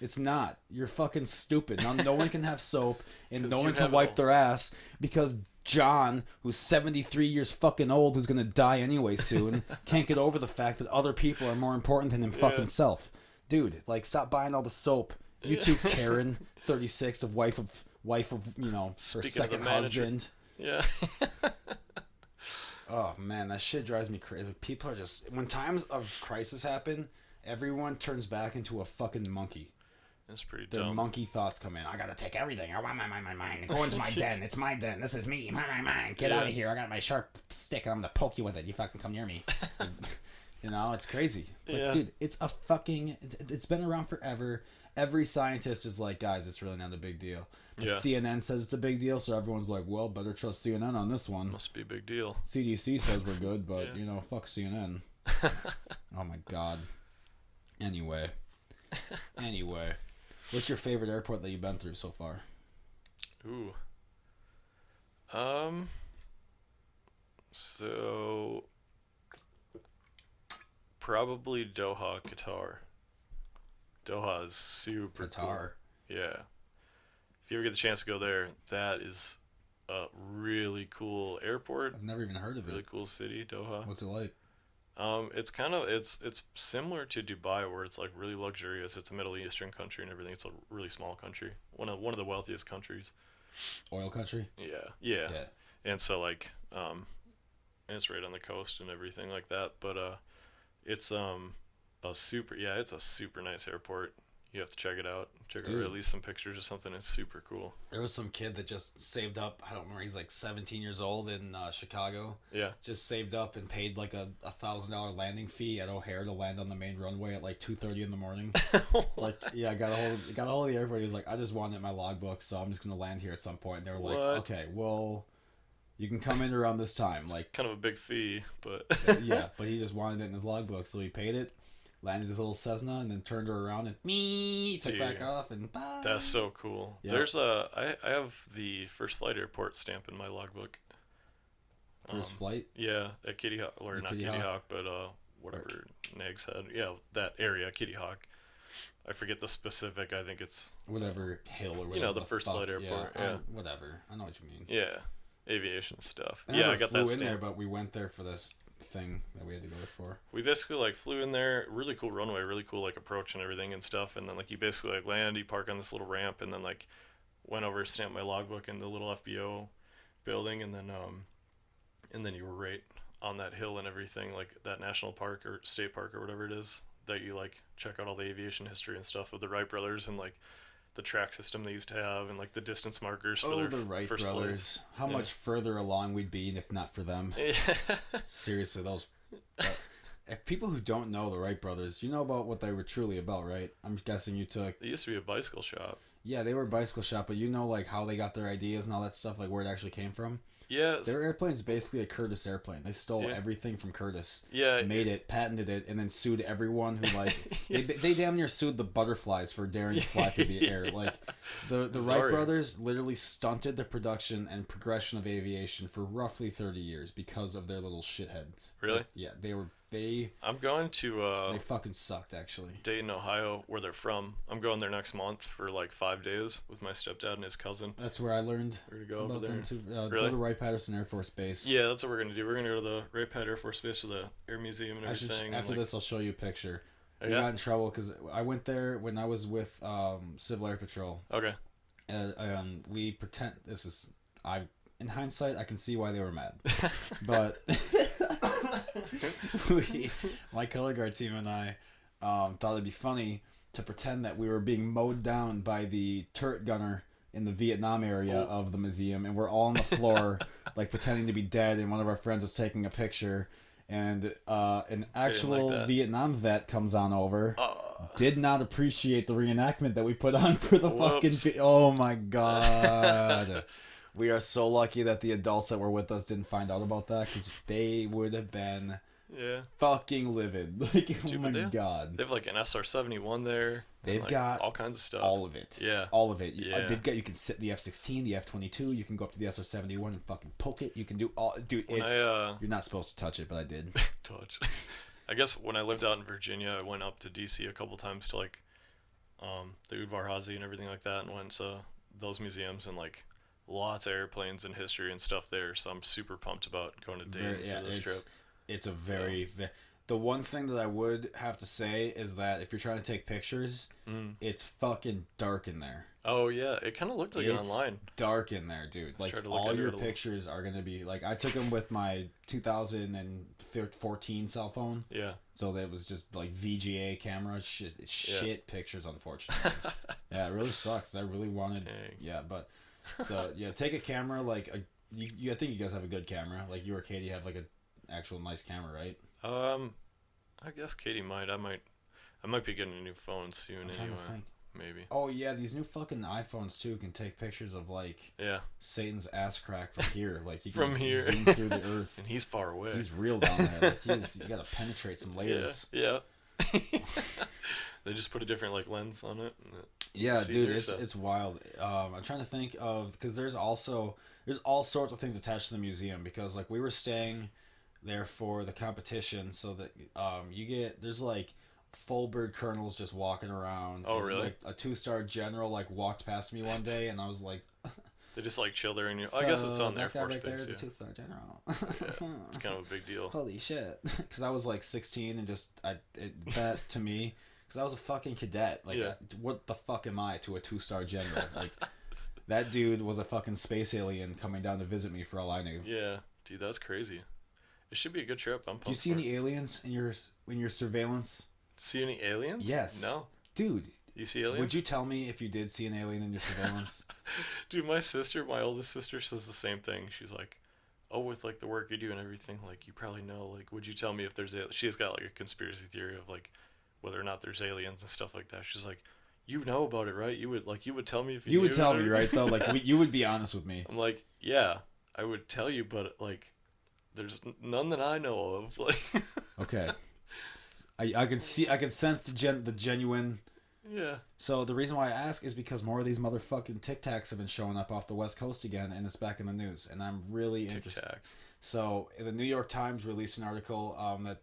It's not. You're fucking stupid. Now no one can have soap and 'Cause no you one can have it wipe all. their ass because John, who's 73 years fucking old, who's gonna die anyway soon, can't get over the fact that other people are more important than him fucking self. Dude, like stop buying all the soap. You too, Karen, 36, wife of you know, her Speaking of the second manager. husband. Yeah. Oh man, that shit drives me crazy. People are just when times of crisis happen, everyone turns back into a fucking monkey. That's pretty Their dumb. monkey thoughts come in. I gotta take everything. I want mine. Go into my den. It's my den. This is me. Mine. Get out of here. I got my sharp stick and I'm gonna poke you with it. You fucking come near me. You know, it's crazy. It's Yeah. like, dude, it's a fucking. It's been around forever. Every scientist is like, guys, it's really not a big deal. But Yeah. CNN says it's a big deal, so everyone's like, well, better trust CNN on this one. Must be a big deal. CDC says we're good, but Yeah. you know, fuck CNN. Oh my god. Anyway, what's your favorite airport that you've been through so far? Ooh. So probably Doha, Qatar. Doha is super Qatar. cool. Yeah. If you ever get the chance to go there, that is a really cool airport. I've never even heard of Really it. cool city, Doha. What's it like? It's kind of it's similar to Dubai, where it's like really luxurious. It's a Middle Eastern country and everything. It's a really small country, one of the wealthiest countries. Oil country? Yeah. Yeah. And so like and it's right on the coast and everything like that. But it's it's a super nice airport. You have to check it out. Check out Dude. at least some pictures or something. It's super cool. There was some kid that just saved up. I don't remember. He's like 17 years old in Chicago. Yeah. Just saved up and paid like a $1,000 landing fee at O'Hare to land on the main runway at like 2:30 in the morning. Like, yeah, got a hold of the airport. He was like, I just wanted my logbook, so I'm just gonna land here at some point. And they were like, What? okay, well, you can come in around this time. Like, Kind of a big fee, but yeah, but he just wanted it in his logbook, so he paid it, landed his little Cessna, and then turned her around and took Dude, back off and bye. that's so cool. Yeah. There's I have the first flight airport stamp in my logbook. First flight. Yeah, at Kitty Hawk, or At not Kitty Kitty Hawk. Hawk, but whatever Nags had. Yeah, that area, Kitty Hawk. I forget the specific. I think it's Whatever hill or whatever. You know, the first fuck. flight airport, yeah. Whatever. I know what you mean. yeah, aviation stuff. I Yeah, never I got flew that in there, stamp. but we went there for this thing that we had to go there for. We basically like flew in there, really cool runway, really cool like approach and everything and stuff, and then like you basically like land, you park on this little ramp, and then like went over, stamped my logbook in the little FBO building, and then you were right on that hill and everything, like that national park or state park or whatever it is that you like check out all the aviation history and stuff of the Wright brothers, and like the track system they used to have and like the distance markers for Oh, their the Wright first brothers. How Yeah. much further along we'd be if not for them. place. Seriously, those. If people who don't know the Wright brothers, you know about what they were truly about, right? I'm guessing you took. It used to be a bicycle shop. Yeah, they were a bicycle shop, but you know like how they got their ideas and all that stuff, like where it actually came from. Yeah. Their airplane's basically a Curtiss airplane. They stole Yeah. everything from Curtiss, Yeah. made it, patented it, and then sued everyone who like they damn near sued the butterflies for daring to fly through the air. Like the Wright Sorry. brothers literally stunted the production and progression of aviation for roughly 30 years because of their little shitheads. Really? Yeah, they I'm going to they fucking sucked actually. Dayton, Ohio, where they're from. I'm going there next month for like 5 days with my stepdad and his cousin. That's where I learned We're gonna go about over there. them too. Really? Go to Wright-Patterson Air Force Base. Yeah, that's what we're gonna do. We're gonna go to the Wright-Patt Air Force Base to the Air Museum and I should, everything. after and, this, I'll show you a picture. Oh, We yeah? got in trouble because I went there when I was with Civil Air Patrol. Okay. We pretend this is in hindsight I can see why they were mad, but my color guard team and I thought it'd be funny to pretend that we were being mowed down by the turret gunner in the Vietnam area of the museum, and we're all on the floor like pretending to be dead, and one of our friends is taking a picture, and an actual that. Vietnam vet comes on over. Did not appreciate the reenactment that we put on for the fucking. Oh my god. We are so lucky that the adults that were with us didn't find out about that, because they would have been Yeah. fucking livid. Like, oh Dude, my but god. They have like an SR-71 there. They've like, got all kinds of stuff. All of it. Yeah. All of it. Yeah. They've got, you can sit the F-16, the F-22, you can go up to the SR-71 and fucking poke it. You can do all. Dude, When it's. I, You're not supposed to touch it, but I did. touch. I guess when I lived out in Virginia, I went up to DC a couple times to like the Udvar-Hazy and everything like that, and went to those museums and like lots of airplanes and history and stuff there. So I'm super pumped about going to Dayton for this trip. It's a very. The one thing that I would have to say is that if you're trying to take pictures, it's fucking dark in there. Oh yeah, it kind of looked like it It's online. dark in there, dude. Like, tried to look all into your it a little. pictures are gonna be like, I took them with my 2014 cell phone, Yeah. so that was just like VGA camera shit pictures, unfortunately. Yeah, it really sucks. I really wanted, Dang. yeah, but so yeah, take a camera like you. I think you guys have a good camera. Like you or Katie have like a actual nice camera, right? I guess Katie might. I might be getting a new phone soon I'm trying anyway. to think. Maybe. Oh yeah, these new fucking iPhones too can take pictures of like Yeah. Satan's ass crack from here. Like you can From here. zoom through the earth. And he's far away. He's real down there. Like you gotta penetrate some layers. Yeah. They just put a different like lens on it. And Yeah, see dude, their it's stuff. it's wild. I'm trying to think of, because there's all sorts of things attached to the museum, because like we were staying there for the competition, so that there's like full bird colonels just walking around. Oh, and, really? Like a 2-star general like walked past me one day, and I was like, They just like chill there, and you. I guess it's on Air that guy Force right there, Base. the Yeah. 2-star general. It's kind of a big deal. Holy shit! Because I was like 16 and just that to me, because I was a fucking cadet. Like, Yeah. what the fuck am I to a 2-star general? Like, that dude was a fucking space alien coming down to visit me for all I knew. Yeah, dude, that's crazy. It should be a good trip. I'm pumped. Do you see for any it. aliens in your surveillance? See any aliens? Yes. No. Dude, You see aliens? would you tell me if you did see an alien in your surveillance? Dude, my oldest sister says the same thing. She's like, "Oh, with like the work you do and everything, like you probably know. Like, would you tell me if there's She's got like a conspiracy theory of like whether or not there's aliens and stuff like that. She's like, "You know about it, right? You would tell me if You would knew tell and me, everything?" right, though? Like, you would be honest with me. I'm like, "Yeah, I would tell you, but like, there's none that I know of." Like, Okay. I can sense the genuine. yeah. So the reason why I ask is because more of these motherfucking Tic Tacs have been showing up off the West Coast again, and it's back in the news, and I'm really interested. Tic-tacs. So the New York Times released an article that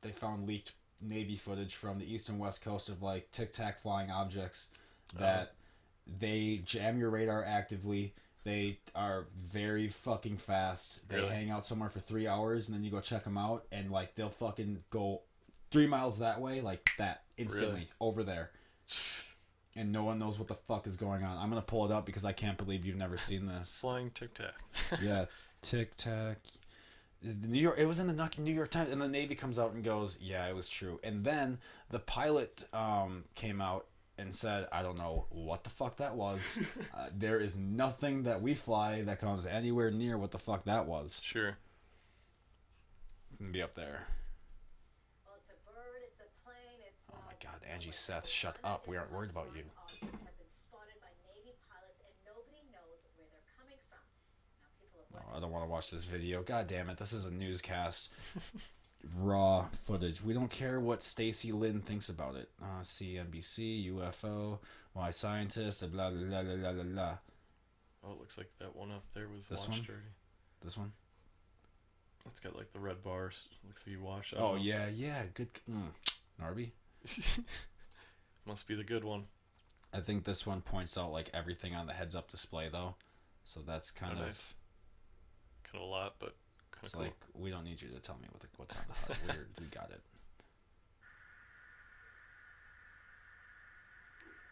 they found leaked Navy footage from the east and west coast of like Tic Tac flying objects that they jam your radar actively. They are very fucking fast. They Really? hang out somewhere for 3 hours, and then you go check them out, and like they'll fucking go 3 miles that way, like that, instantly, Really? over there. And no one knows what the fuck is going on. I'm gonna pull it up because I can't believe you've never seen this. Flying tic-tac. Yeah, Tic Tac. It was in the New York Times, and the Navy comes out and goes, "Yeah, it was true." And then the pilot came out and said, I don't know what the fuck that was. There is nothing that we fly that comes anywhere near what the fuck that was. Sure. It can be up there. Well, it's a bird, it's a plane, it's... Oh my god, Angie Seth, shut up. We aren't worried about you. Have been spotted by Navy pilots, and nobody knows where they're coming from. Now, people have... Oh, I don't want to watch this video. God damn it, this is a newscast. Raw footage. We don't care what Stacy Lynn thinks about it. CNBC, UFO, why scientists, blah, blah, blah, blah, blah, blah. Oh, it looks like that one up there was This watched one? already. This one? It's got like the red bars. Looks like you watched. I Oh, don't know. yeah, good. Norby? Must be the good one. I think this one points out like everything on the heads-up display, though. So that's kind Oh, of... nice. Kind of a lot, but kind It's of cool. like, we don't need you to tell me what's on the HUD. We got it.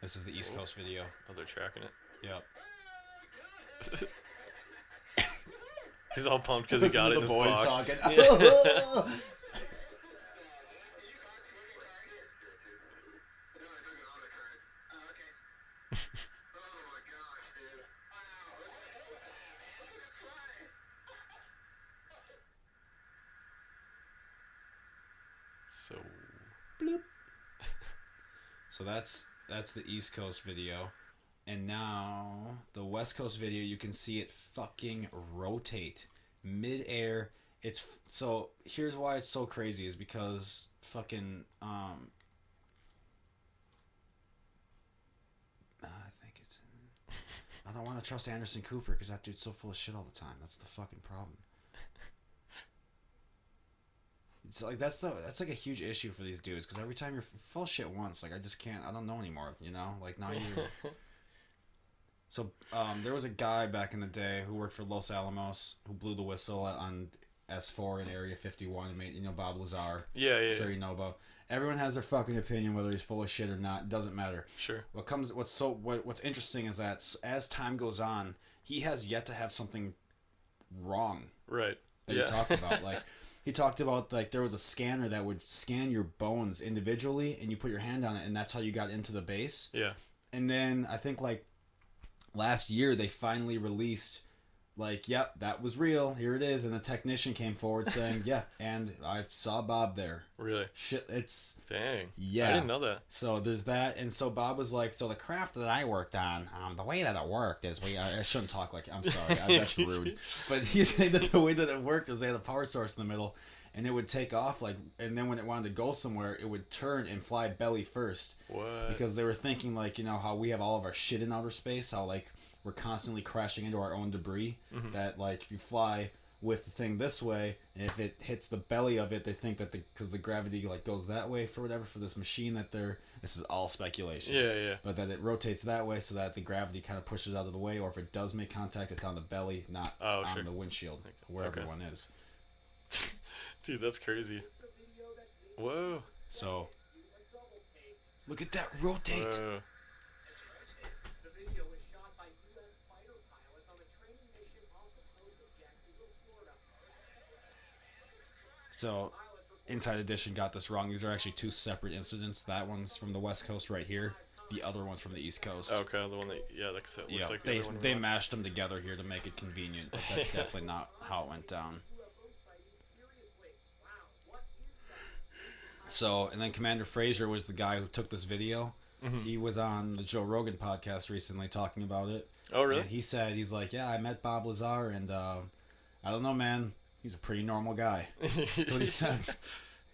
This is the East Coast video. Oh, they're tracking it. Yep. He's all pumped because he got it in his box. talking. So So that's the East Coast video. And now the West Coast video, you can see it fucking rotate mid-air. So here's why it's so crazy is because fucking I think it's I don't want to trust Anderson Cooper because that dude's so full of shit all the time. That's the fucking problem. It's like that's like a huge issue for these dudes because every time you're full of shit once, like I just can't. I don't know anymore. You know, like now you. So there was a guy back in the day who worked for Los Alamos who blew the whistle on S4 in Area 51 and made Bob Lazar. yeah. Sure, you know about. Everyone has their fucking opinion whether he's full of shit or not. It doesn't matter. Sure. What's interesting is that as time goes on, he has yet to have something wrong Right. that Yeah. he talked about. Like he talked about like there was a scanner that would scan your bones individually and you put your hand on it and that's how you got into the base. Yeah. And then I think like last year they finally released like, yep, that was real. Here it is. And the technician came forward saying, yeah, and I saw Bob there. Really. Shit, it's... Dang. Yeah. I didn't know that. So there's that. And so Bob was like, so the craft that I worked on, the way that it worked is I shouldn't talk like... I'm sorry. That's rude. But he said that the way that it worked was they had a power source in the middle and it would take off like... And then when it wanted to go somewhere, it would turn and fly belly first. What? Because they were thinking like, how we have all of our shit in outer space, how like we're constantly crashing into our own debris. Mm-hmm. That like if you fly with the thing this way, and if it hits the belly of it, they think that because the gravity like goes that way for whatever for this machine that this is all speculation. Yeah. But that it rotates that way so that the gravity kind of pushes out of the way, or if it does make contact, it's on the belly, not on sure. the windshield, where Okay. everyone is. Dude, that's crazy. Whoa. So look at that rotate. Whoa. The video was shot by U.S. fighter pilots on a training mission off the coast of Jacksonville, Florida. So, Inside Edition got this wrong. These are actually two separate incidents. That one's from the West Coast right here. The other one's from the East Coast. Okay, the one that that looks Yeah, like the other one we they watched. mashed them together here to make it convenient, but that's definitely not how it went down. So, and then Commander Frazier was the guy who took this video. Mm-hmm. He was on the Joe Rogan podcast recently talking about it. Oh, really? And he said, he's like, yeah, I met Bob Lazar, and I don't know, man. He's a pretty normal guy. That's what he said.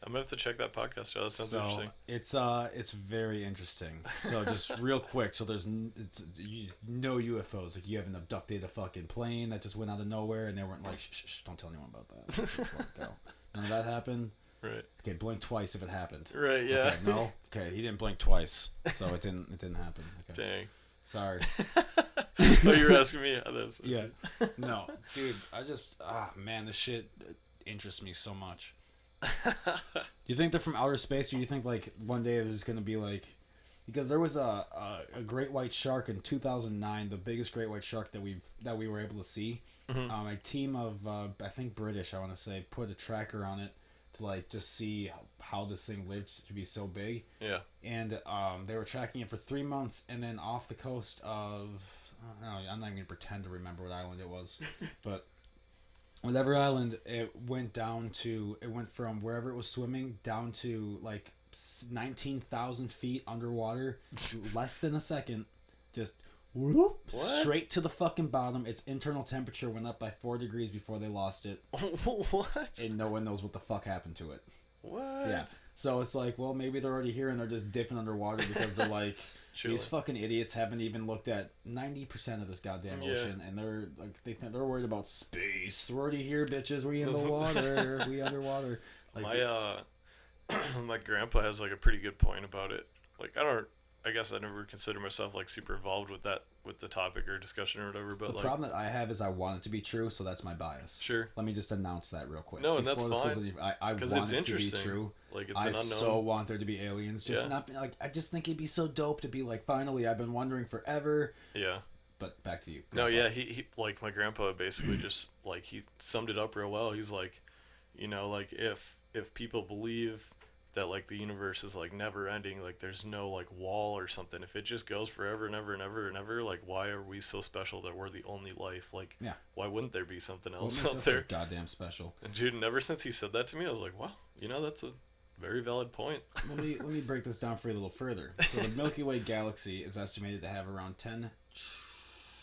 I'm gonna have to check that podcast out. That sounds So interesting. it's very interesting. So just real quick, so there's no UFOs. Like you haven't abducted a fucking plane that just went out of nowhere, and they weren't like, shh, don't tell anyone about that. Just let it go. None of that happened. Right. Okay, blink twice if it happened. Right. Yeah. Okay, no. Okay, he didn't blink twice, so it didn't happen. Okay. Dang. Sorry. Oh, you were asking me. That's Yeah. No, dude. I just man, this shit interests me so much. Do you think they're from outer space? Or do you think like one day there's gonna be like, because there was a great white shark in 2009, the biggest great white shark that we were able to see. Mm-hmm. A team of I think British, I want to say, put a tracker on it to like just see how this thing lived to be so big. Yeah. And they were tracking it for 3 months, and then off the coast of, I don't know, I'm not even gonna pretend to remember what island it was, but whatever island, it went from wherever it was swimming down to like 19,000 feet underwater, less than a second, just whoop, straight to the fucking bottom. Its internal temperature went up by 4 degrees before they lost it. What? And no one knows what the fuck happened to it. What? Yeah. So it's like, well, maybe they're already here and they're just dipping underwater because they're like, these fucking idiots haven't even looked at 90% of this goddamn ocean, and they're like, they're worried about space. We're already here, bitches. We in the water. We underwater. Like, my grandpa has like a pretty good point about it. Like, I guess I never consider myself like super involved with the topic or discussion or whatever, but the like, problem that I have is I want it to be true, so that's my bias. Sure. Let me just announce that real quick. No, and that's Before this fine. goes any, I want it's it to be interesting. true. Like, it's I an unknown. so want there to be aliens. Just Yeah. not like, I just think it'd be so dope to be like, finally, I've been wondering forever. Yeah. But back to you. No, Grandpa. yeah, he like my grandpa basically just like he summed it up real well. He's like, you know, like if people believe that like the universe is like never ending, like there's no like wall or something, if it just goes forever and ever and ever and ever, like why are we so special that we're the only life? Like, yeah, why wouldn't there be something what else makes out us there? so goddamn special? And dude, and ever since he said that to me, I was like, wow, you know, that's a very valid point. Let me break this down for you a little further. So the Milky Way galaxy is estimated to have around 10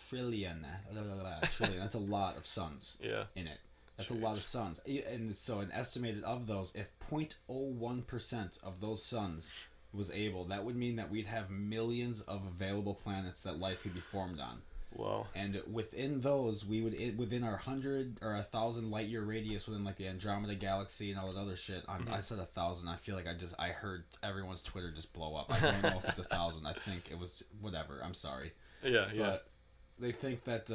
trillion. That's a lot of suns. Yeah. In it. That's a lot of suns. And so an estimated of those, if 0.01% of those suns was able, that would mean that we'd have millions of available planets that life could be formed on. Wow. And within those, we would, within our 100 or 1,000 light year radius within like the Andromeda galaxy and all that other shit. I said 1,000. I feel like I heard everyone's Twitter just blow up. I don't know if it's 1,000. I think it was whatever. I'm sorry. Yeah. But they think that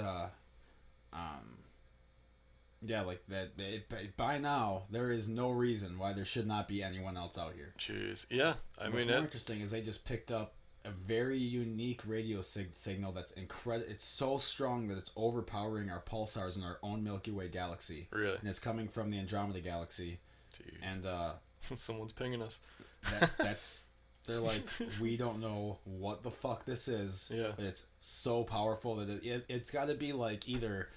yeah, like that. By now, there is no reason why there should not be anyone else out here. Jeez. Yeah. What's more interesting is they just picked up a very unique radio signal that's incredible. It's so strong that it's overpowering our pulsars in our own Milky Way galaxy. Really? And it's coming from the Andromeda galaxy. Dude. And someone's pinging us. that's. They're like, we don't know what the fuck this is. Yeah. But it's so powerful that it's got to be like either.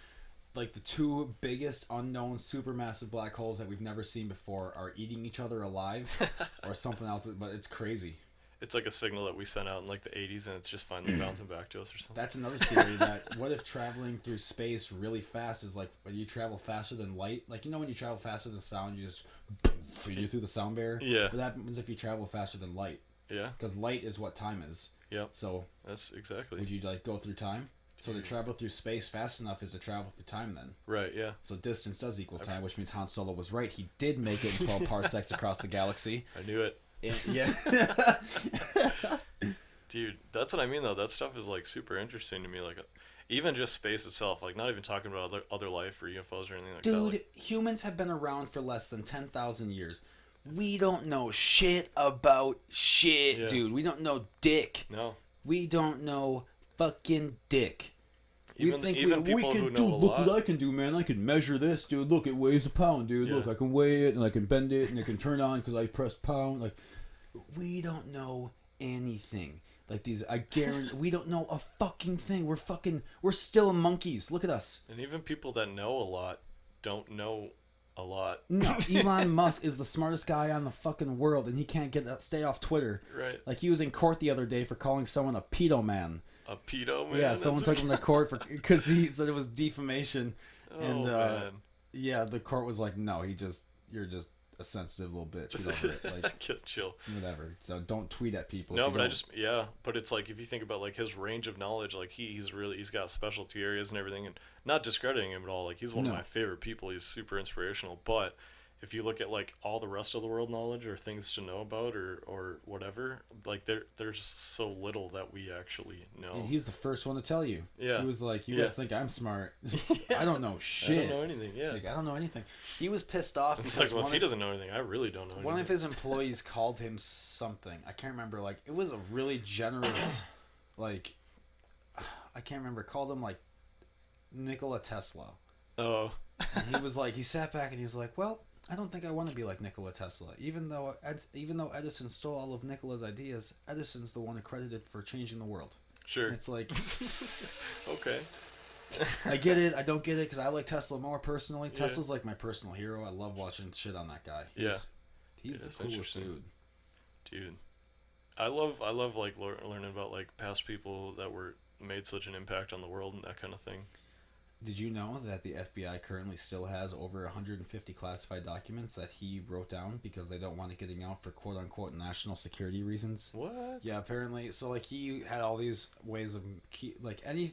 Like the two biggest unknown supermassive black holes that we've never seen before are eating each other alive, or something else. But it's crazy. It's like a signal that we sent out in like the 80s, and it's just finally bouncing back to us or something. That's another theory. That what if traveling through space really fast is like when you travel faster than light? Like, you know, when you travel faster than sound, you just you're through the sound barrier. Yeah. What happens if you travel faster than light? Yeah. Because light is what time is. Yep. So that's exactly. Would you like go through time? So to travel through space fast enough is to travel through time then. Right, yeah. So distance does equal time, which means Han Solo was right. He did make it in 12 parsecs across the galaxy. I knew it. Yeah. Dude, that's what I mean though. That stuff is like super interesting to me. Like, even just space itself. Like, not even talking about other life or UFOs or anything like that. Dude, Like, humans have been around for less than 10,000 years. We don't know shit about shit, Yeah. dude. We don't know dick. no. We don't know fucking dick. Even people who know a look lot. what I can do, man. I can measure this, dude. Look, it weighs a pound, dude. Yeah. Look, I can weigh it and I can bend it and it can turn on because I pressed pound. Like, we don't know anything. Like these, I guarantee we don't know a fucking thing. We're still monkeys. Look at us. And even people that know a lot don't know a lot. No, Elon Musk is the smartest guy on the fucking world, and he can't stay off Twitter. Right. Like, he was in court the other day for calling someone a pedo man. A pedo, man? Yeah, someone took him to court because he said it was defamation. Oh, And man. yeah, the court was like, no, you're just a sensitive little bitch. Get over it. Like, Chill. whatever. So don't tweet at people. No, if you but don't. but it's like, if you think about like his range of knowledge, like he's got specialty areas and everything, and not discrediting him at all. Like, he's one of my favorite people. He's super inspirational. But if you look at like all the rest of the world knowledge or things to know about or whatever, like there's so little that we actually know. And he's the first one to tell you. Yeah. He was like, you guys think I'm smart. I don't know shit. I don't know anything, yeah. Like, I don't know anything. He was pissed off It's because like, well, if he doesn't know anything, I really don't know anything. one of his employees called him something. I can't remember. Like, it was a really generous, like, I can't remember. Called him like Nikola Tesla. Oh. And he was like, he sat back and he was like, well, I don't think I want to be like Nikola Tesla. Even though Edison stole all of Nikola's ideas, Edison's the one accredited for changing the world. Sure. It's like, Okay. I get it. I don't get it because I like Tesla more personally. Tesla's like my personal hero. I love watching shit on that guy. He's the That's coolest interesting. dude. I love like learning about like past people that were made such an impact on the world and that kind of thing. Did you know that the FBI currently still has over 150 classified documents that he wrote down because they don't want it getting out for quote unquote national security reasons? What? Yeah, apparently. So like he had all these ways of like any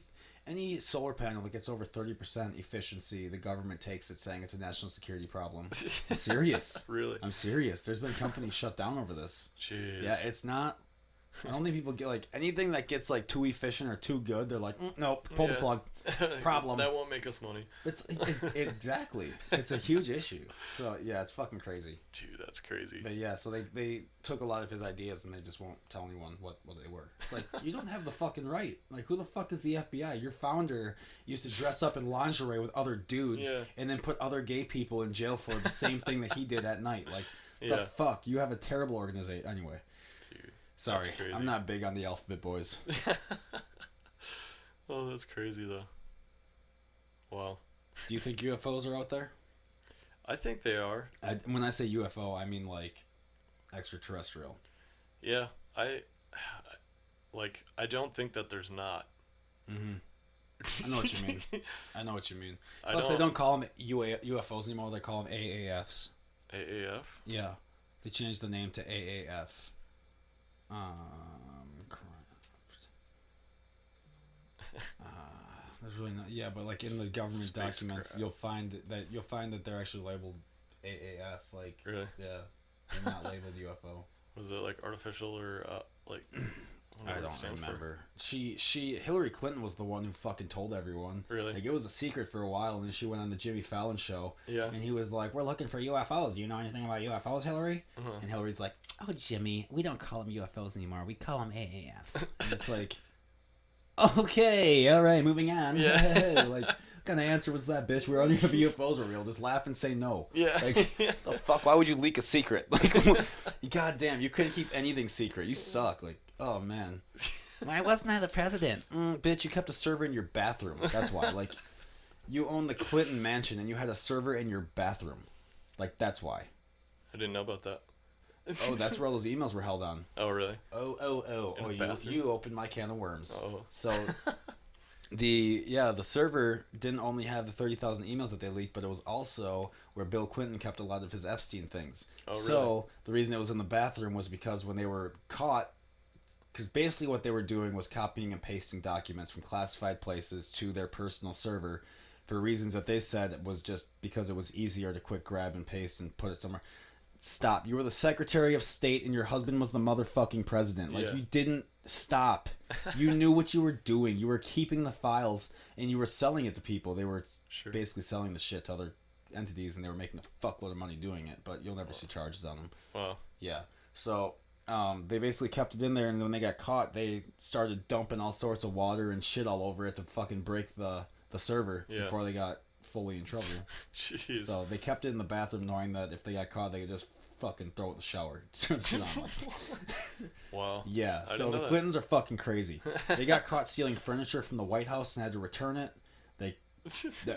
solar panel that gets over 30% efficiency, the government takes it saying it's a national security problem. I'm serious. Really? I'm serious. There's been companies shut down over this. Jeez. Yeah, it's not. I don't think people get like anything that gets like too efficient or too good. They're like, nope, pull the plug. Problem. That won't make us money. Exactly. It's a huge issue. So yeah, it's fucking crazy. Dude, that's crazy. But yeah, so they took a lot of his ideas and they just won't tell anyone what they were. It's like, you don't have the fucking right. Like, who the fuck is the FBI? Your founder used to dress up in lingerie with other dudes and then put other gay people in jail for the same thing that he did at night. Like, the fuck? You have a terrible organization. Anyway. Dude, sorry, that's crazy. I'm not big on the alphabet boys. Oh, that's crazy though. Wow. Do you think UFOs are out there? I think they are. When I say UFO, I mean like extraterrestrial. Yeah, I don't think that there's not. I know what you mean. I know what you mean. Plus, they don't call them UFOs anymore. They call them AAFs. AAF? Yeah, they changed the name to AAF. There's really not. Yeah, but like in the government Space documents, crap. you'll find that they're actually labeled AAF. Like, Really? yeah, they're not labeled UFO. Was it like artificial or like? I don't remember. Hillary Clinton was the one who fucking told everyone. Really? Like, it was a secret for a while, and then she went on the Jimmy Fallon show. Yeah. And he was like, "We're looking for UFOs. Do you know anything about UFOs, Hillary?" And Hillary's like, "Oh, Jimmy, we don't call them UFOs anymore. We call them AAFs." And it's like, okay, all right, moving on. Yeah. Like, what kind of answer was that, bitch? We're wondering if UFOs are real. Just laugh and say no. Yeah. Like, the fuck? Why would you leak a secret? Like, goddamn, you couldn't keep anything secret. You suck. Like, oh man. Why wasn't I the president? Bitch, you kept a server in your bathroom. That's why. Like, you own the Clinton mansion and you had a server in your bathroom. Like, that's why. I didn't know about that. Oh, that's where all those emails were held on. Oh, really? Oh, In the bathroom? you opened my can of worms. Oh. So, the server didn't only have the 30,000 emails that they leaked, but it was also where Bill Clinton kept a lot of his Epstein things. Oh, So, the reason it was in the bathroom was because when they were caught, because basically what they were doing was copying and pasting documents from classified places to their personal server for reasons that they said was just because it was easier to quick grab and paste and put it somewhere. Stop. You were the Secretary of State and your husband was the motherfucking president. Like, Yeah. you didn't stop. You knew what you were doing. You were keeping the files and you were selling it to people. They were Sure. basically selling the shit to other entities and they were making a fuckload of money doing it, but you'll never see charges on them. Wow. Yeah. So, they basically kept it in there, and when they got caught, they started dumping all sorts of water and shit all over it to fucking break the server before they got fully in trouble. Jeez. So they kept it in the bathroom, knowing that if they got caught, they could just fucking throw it in the shower. Turn the shit on. Like. Wow. Yeah. I So didn't the know that. Clintons are fucking crazy. They got caught stealing furniture from the White House and had to return it.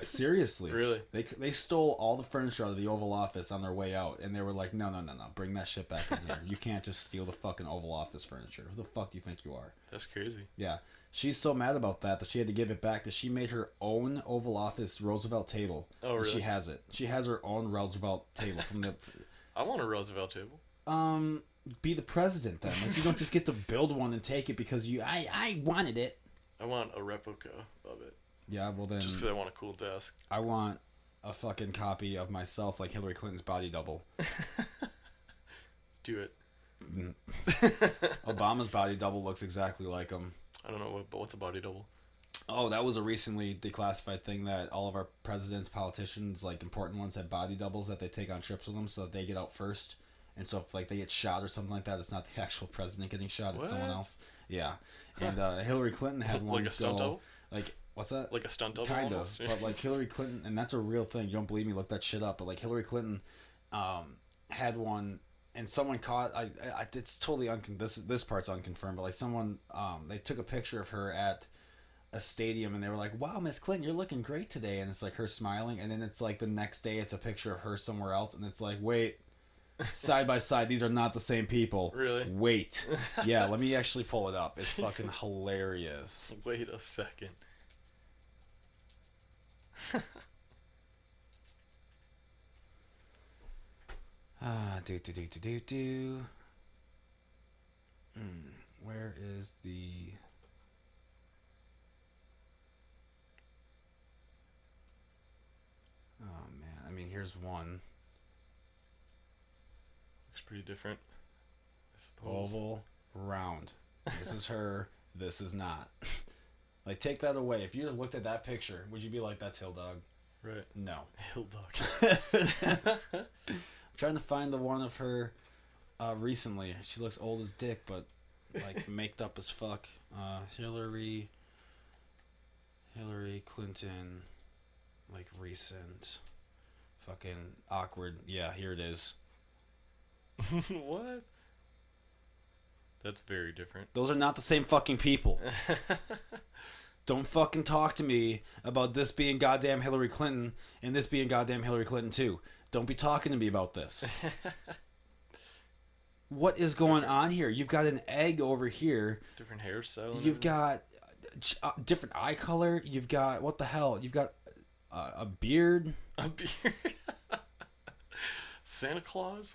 Seriously. Really? They stole all the furniture out of the Oval Office on their way out, and they were like, no, bring that shit back in here. You can't just steal the fucking Oval Office furniture. Who the fuck do you think you are? That's crazy. Yeah. She's so mad about that she had to give it back that she made her own Oval Office Roosevelt table. Oh, really? She has it. She has her own Roosevelt table from the... I want a Roosevelt table. Be the president then. Like, you don't just get to build one and take it because I wanted it. I want a replica of it. Yeah, well then... Just because I want a cool desk. I want a fucking copy of myself like Hillary Clinton's body double. Let's do it. Obama's body double looks exactly like him. I don't know but what's a body double? Oh, that was a recently declassified thing that all of our presidents, politicians, like important ones, have body doubles that they take on trips with them so that they get out first. And so if like they get shot or something like that, it's not the actual president getting shot, it's someone What? else. Yeah. And Hillary Clinton had one Like a stunt double? Like, what's that? Like a stunt double Kind almost? of. But like Hillary Clinton, and that's a real thing. You don't believe me? Look that shit up. But like Hillary Clinton had one, and someone caught. It's totally this part's unconfirmed, but like someone they took a picture of her at a stadium, and they were like, "Wow, Miss Clinton, you're looking great today," and it's like her smiling, and then it's like the next day it's a picture of her somewhere else, and it's like, wait. Side by side, these are not the same people. Really? Wait. Yeah, let me actually pull it up. It's fucking hilarious. Wait a second. Do. Where is the... Oh, man. I mean, here's one. Looks pretty different, I suppose. Oval, round. This is her. This is not. Like, take that away. If you just looked at that picture, would you be like, that's Hill Dog? Right. No. Hill Dog. I'm trying to find the one of her recently. She looks old as dick, but like maked up as fuck. Hillary Clinton, like recent, fucking awkward. Yeah, here it is. What? That's very different. Those are not the same fucking people. Don't fucking talk to me about this being goddamn Hillary Clinton and this being goddamn Hillary Clinton too. Don't be talking to me about this. What is going on here? You've got an egg over here. Different hairstyle. You've got different eye color. You've got, what the hell? You've got a beard. A beard. Santa Claus.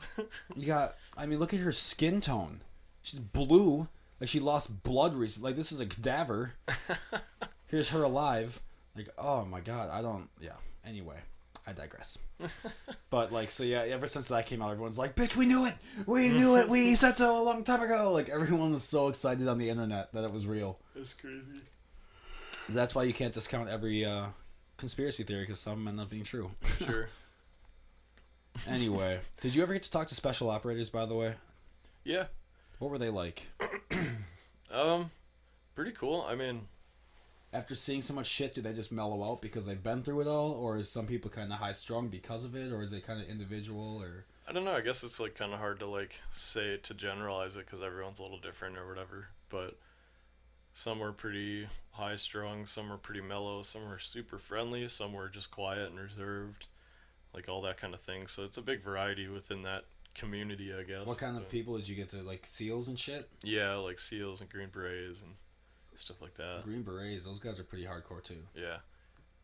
You got, I mean, look at her skin tone. She's blue. Like she lost blood recently. Like this is a cadaver. Here's her alive. Like, oh my god, yeah. Anyway, I digress. But like, so yeah, ever since that came out, everyone's like, bitch, we knew it! We knew it! We said so a long time ago! Like, everyone was so excited on the internet that it was real. That's crazy. That's why you can't discount every conspiracy theory, because some end up being true. Sure. Anyway, did you ever get to talk to special operators, by the way? Yeah. What were they like? Pretty cool. I mean, after seeing so much shit, do they just mellow out because they've been through it all, or is some people kind of high strung because of it, or is it kind of individual, or? I don't know. I guess it's like kind of hard to like say to generalize it because everyone's a little different or whatever. But some were pretty high strung, some were pretty mellow, some were super friendly, some were just quiet and reserved, like all that kind of thing. So it's a big variety within that community, I guess. What kind of people did you get to, like SEALs and shit? Yeah, like SEALs and Green Berets and stuff like that. Green Berets, those guys are pretty hardcore too. Yeah.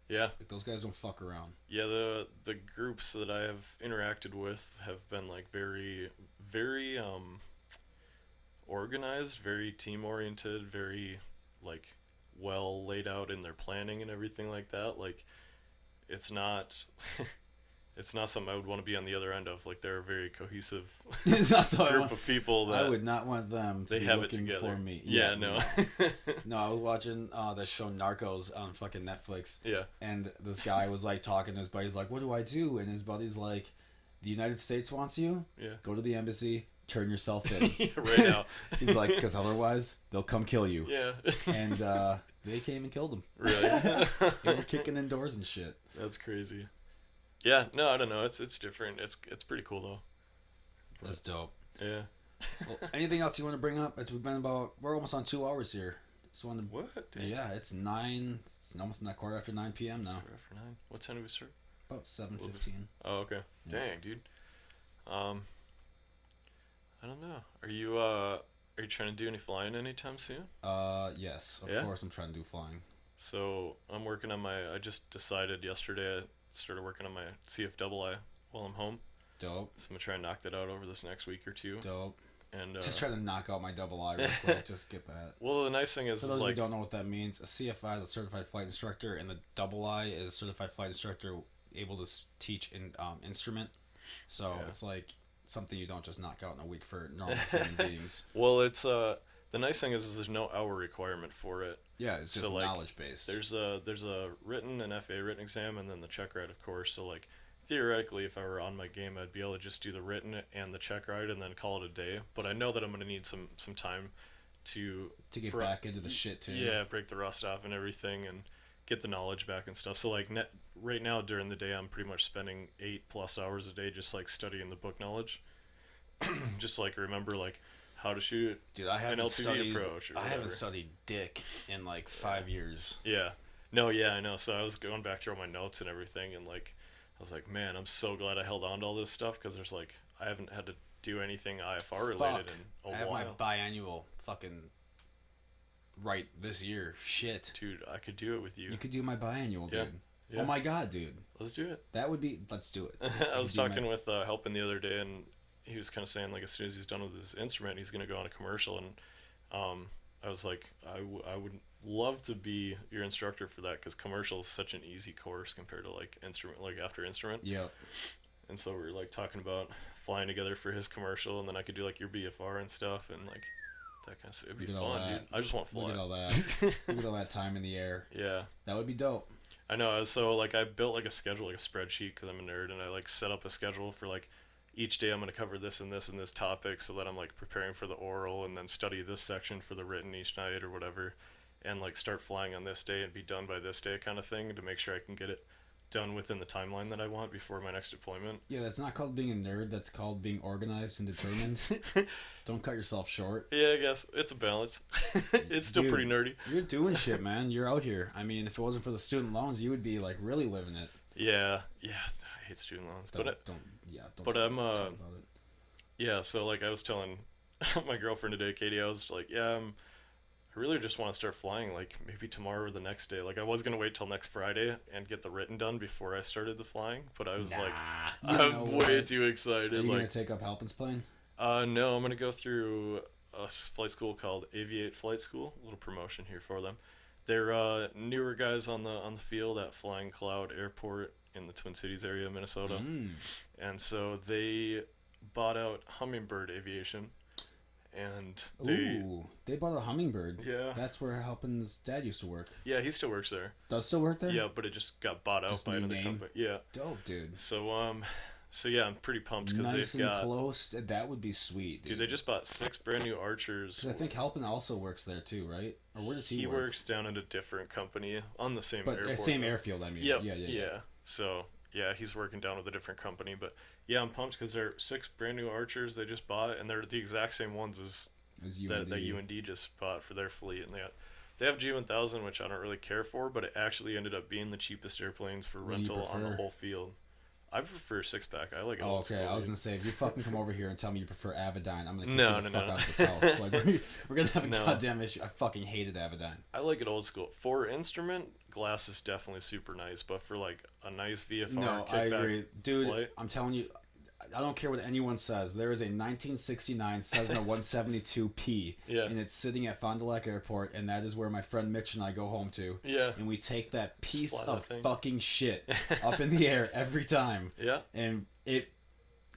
Yeah. Like those guys don't fuck around. Yeah, the groups that I have interacted with have been like very organized, very team oriented, very like well laid out in their planning and everything like that. Like it's not it's not something I would want to be on the other end of. Like they're a very cohesive It's not so group of people that I would not want them to they be have it looking together. for me. Yeah, no. No, I was watching the show Narcos on fucking Netflix. Yeah. And this guy was like talking to his buddy's like, what do I do? And his buddy's like, the United States wants you? Yeah. Go to the embassy, turn yourself in. Yeah, right now. He's like, because otherwise they'll come kill you. Yeah. And they came and killed him. Really? They were kicking in doors and shit. That's crazy. Yeah, no, I don't know. It's different. It's pretty cool though. That's dope. Yeah. Well, anything else you want to bring up? We're almost on 2 hours here. Just wanted to, What? Dang. yeah, it's almost not quarter after 9 p.m. now. Start after 9. What time do we start? About 7:15. Oh, okay. Yeah. Dang, dude. I don't know. Are you trying to do any flying anytime soon? Yes, of Yeah? course I'm trying to do flying. So I'm working on I just decided yesterday I started working on my CFII while I'm home. Dope. So I'm gonna try and knock that out over this next week or two. Dope. And Just trying to knock out my double I real quick. Just get that. well, the nice thing is, For those is of you like who don't know what that means, a CFI is a certified flight instructor, and the double I is certified flight instructor able to teach in instrument. So Yeah. it's like something you don't just knock out in a week for normal human beings. well, it's the nice thing is there's no hour requirement for it. Yeah, it's just So, like, knowledge based. There's a written and FA written exam and then the check ride, of course. So like theoretically, if I were on my game, I'd be able to just do the written and the check ride and then call it a day. But I know that I'm gonna need some time to to get bro- back into the shit too. Yeah, break the rust off and everything, and get the knowledge back and stuff. So like right now during the day, I'm pretty much spending 8+ hours a day just like studying the book knowledge, just like remember like how to shoot Dude, I an haven't LTV studied. approach. Or I haven't whatever. studied dick in like 5 years. Yeah. No, yeah, I know. So I was going back through all my notes and everything, and like, I was like, man, I'm so glad I held on to all this stuff because there's like, I haven't had to do anything IFR related in I a have my while. biannual fucking right this year. Shit. Dude, I could do it with you. You could do my biannual, Yeah. dude. Yeah. Oh my god, dude. Let's do it. That would be. Let's do it. I was could do my- talking with Helpin the other day, and he was kind of saying like as soon as he's done with his instrument, he's gonna go on a commercial, and I was like, I would love to be your instructor for that because commercial is such an easy course compared to like instrument, like after instrument. Yep. And so we were like talking about flying together for his commercial, and then I could do like your BFR and stuff, and like that kind of stuff. It'd be Look at all fun, dude. that. I just want to fly. Look at all that. Look at all that time in the air. Yeah. That would be dope. I know. So like I built like a schedule, like a spreadsheet, because I'm a nerd, and I like set up a schedule for like each day I'm going to cover this and this and this topic, so that I'm like preparing for the oral and then study this section for the written each night or whatever, and like start flying on this day and be done by this day kind of thing to make sure I can get it done within the timeline that I want before my next deployment. Yeah, that's not called being a nerd. That's called being organized and determined. Don't cut yourself short. Yeah, I guess it's a balance. It's still Dude, pretty nerdy. You're doing shit, man. You're out here. I mean, if it wasn't for the student loans, you would be like really living it. Yeah, I hate student loans, Don't but I'm talk about it. yeah. So like I was telling my girlfriend today, Katie, I was like, yeah, I really just want to start flying like maybe tomorrow or the next day. Like I was gonna wait till next Friday and get the written done before I started the flying, but I was like, You know I'm way what? too excited. Are you gonna Like, take up Halpin's plane? no, I'm gonna go through a flight school called Aviate Flight School. A little promotion here for them. They're newer guys on the field at Flying Cloud Airport in the Twin Cities area of Minnesota, and so they bought out Hummingbird Aviation, and They bought a Hummingbird. Yeah. That's where Halpin's dad used to work. yeah, he still works there. Does still work there? Yeah, but it just got bought out Just by new another name? company. Yeah. Dope, dude. So yeah, I'm pretty pumped because Nice they've and got. close. That would be sweet, dude. Dude, they just bought 6 brand new Archers. 'Cause I think Halpin also works there too, right? Or where does he He work? works down at a different company on the same But airport. same though. airfield, I mean. Yep. Yeah. So yeah, he's working down with a different company, but yeah, I'm pumped because they're 6 brand new Archers they just bought, and they're the exact same ones as As that UND. UND just bought for their fleet, and they have G1000, which I don't really care for, but it actually ended up being the cheapest airplanes for What do you rental on the prefer? whole field. I prefer 6-pack. I like it. Oh, old okay. school, I was dude. gonna say, if you fucking come over here and tell me you prefer Avidyne, I'm gonna kick No, you the no, fuck no. out of this house. Like, we're gonna have a No. goddamn issue. I fucking hated Avidyne. I like it old school. For instrument, glass is definitely super nice, but for like a nice VFR No, kickback I agree, dude. flight, I'm telling you, I don't care what anyone says. There is a 1969 Cessna 172P, Yeah. and it's sitting at Fond du Lac Airport, and that is where my friend Mitch and I go home to. Yeah. And we take that piece fly that of thing. fucking shit up in the air every time. Yeah. And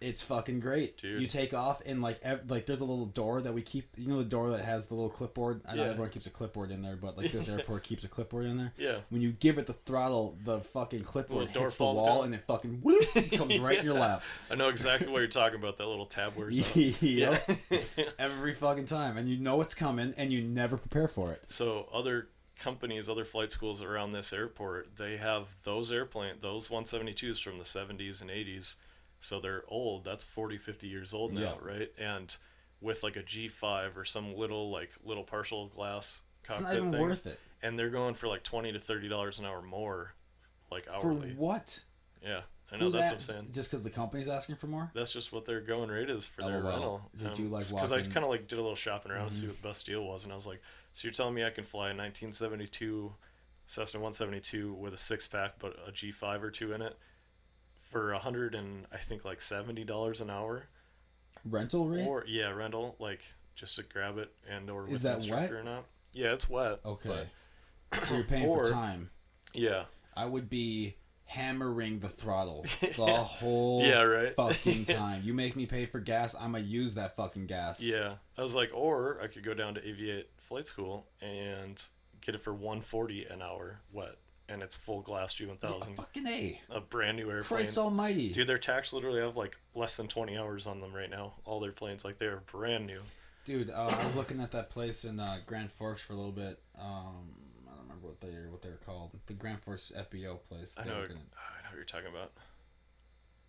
it's fucking great. Dude. You take off and like there's a little door that we keep. You know the door that has the little clipboard. I know Yeah. everyone keeps a clipboard in there, but like this airport keeps a clipboard in there. Yeah. When you give it the throttle, the fucking clipboard Little door hits the falls wall down. and it fucking whoop, comes right in your lap. I know exactly what you're talking about. That little tab where it's on. Yep. Every fucking time, and you know it's coming, and you never prepare for it. So other companies, other flight schools around this airport, they have those 172s from the 70s and 80s. So they're old. That's 40, 50 years old now, Yeah. right? And with like a G5 or some little partial glass It's cockpit not even thing, worth it. and they're going for like $20 to $30 an hour more, like For hourly. what? Yeah, I know Who's that's that? what I'm saying. Just because the company's asking for more? That's just what their going rate is for their LOL. rental. Did you, like, Because walk I in- kind of like did a little shopping around to see what the best deal was, and I was like, so you're telling me I can fly a 1972 Cessna 172 with a 6-pack but a G5 or 2 in it for $100 and I think like $70 an hour, Rental rate? or yeah, rental, like just to grab it and or Is with that an instructor wet? or not. Yeah, it's wet. Okay. So you're paying Or- for time. Yeah. I would be hammering the throttle the whole Yeah, right. fucking time. You make me pay for gas, I'm gonna use that fucking gas. Yeah, I was like, or I could go down to Aviate Flight School and get it for $140 an hour wet, and it's full glass G1000, Fucking A. a brand new airplane. Christ almighty. Dude, their tax literally have like less than 20 hours on them right now. All their planes, like they're brand new. Dude, I was looking at that place in Grand Forks for a little bit. I don't remember remember what they're called. The Grand Forks FBO place. I know what you're talking about.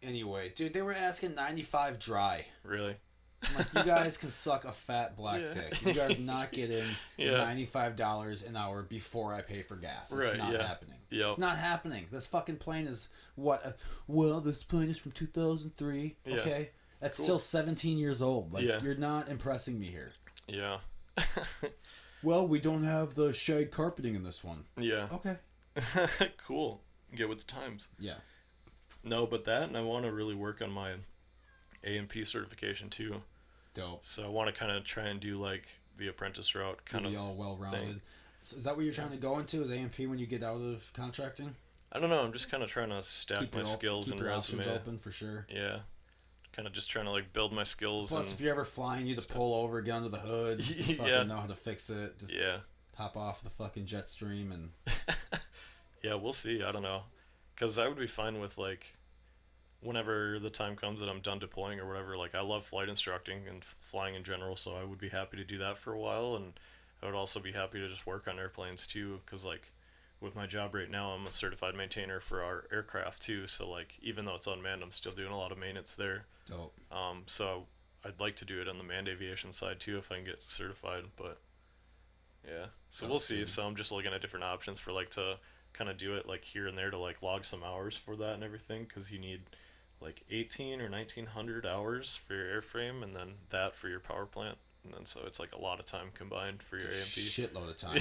Anyway, dude, they were asking 95 dry. Really? I'm like, you guys can suck a fat black dick. You are not getting $95 an hour before I pay for gas. It's not happening. Yep. It's not happening. This fucking plane is what? Well, this plane is from 2003. Okay, that's still 17 years old. Like, you're not impressing me here. Yeah. Well, we don't have the shag carpeting in this one. Yeah. Okay. Cool. Get with the times. Yeah. No, but that, and I want to really work on my A&P certification too. Dope. So I want to kind of try and do like the apprentice route, kind of all well-rounded. thing. So is that what you're trying to go into? Is A&P when you get out of contracting? I don't know. I'm just kind of trying to stack my skills and your resume. options open for sure. Yeah. Kind of just trying to like build my skills. Plus, if you're ever flying, you need to pull over, get under the hood, you fucking know how to fix it. Just top off the fucking jet stream and. Yeah, we'll see. I don't know, because I would be fine with like, whenever the time comes that I'm done deploying or whatever. Like, I love flight instructing and flying in general, so I would be happy to do that for a while, and I would also be happy to just work on airplanes too, because like, with my job right now, I'm a certified maintainer for our aircraft too. So like, even though it's unmanned, I'm still doing a lot of maintenance there. Dope. So I'd like to do it on the manned aviation side too if I can get certified. But yeah, so we'll see. So I'm just looking at different options for like to kind of do it like here and there to like log some hours for that and everything, because you need like 18 or 1900 hours for your airframe, and then that for your power plant. And then so it's like a lot of time combined for your A&P. Shitload of time.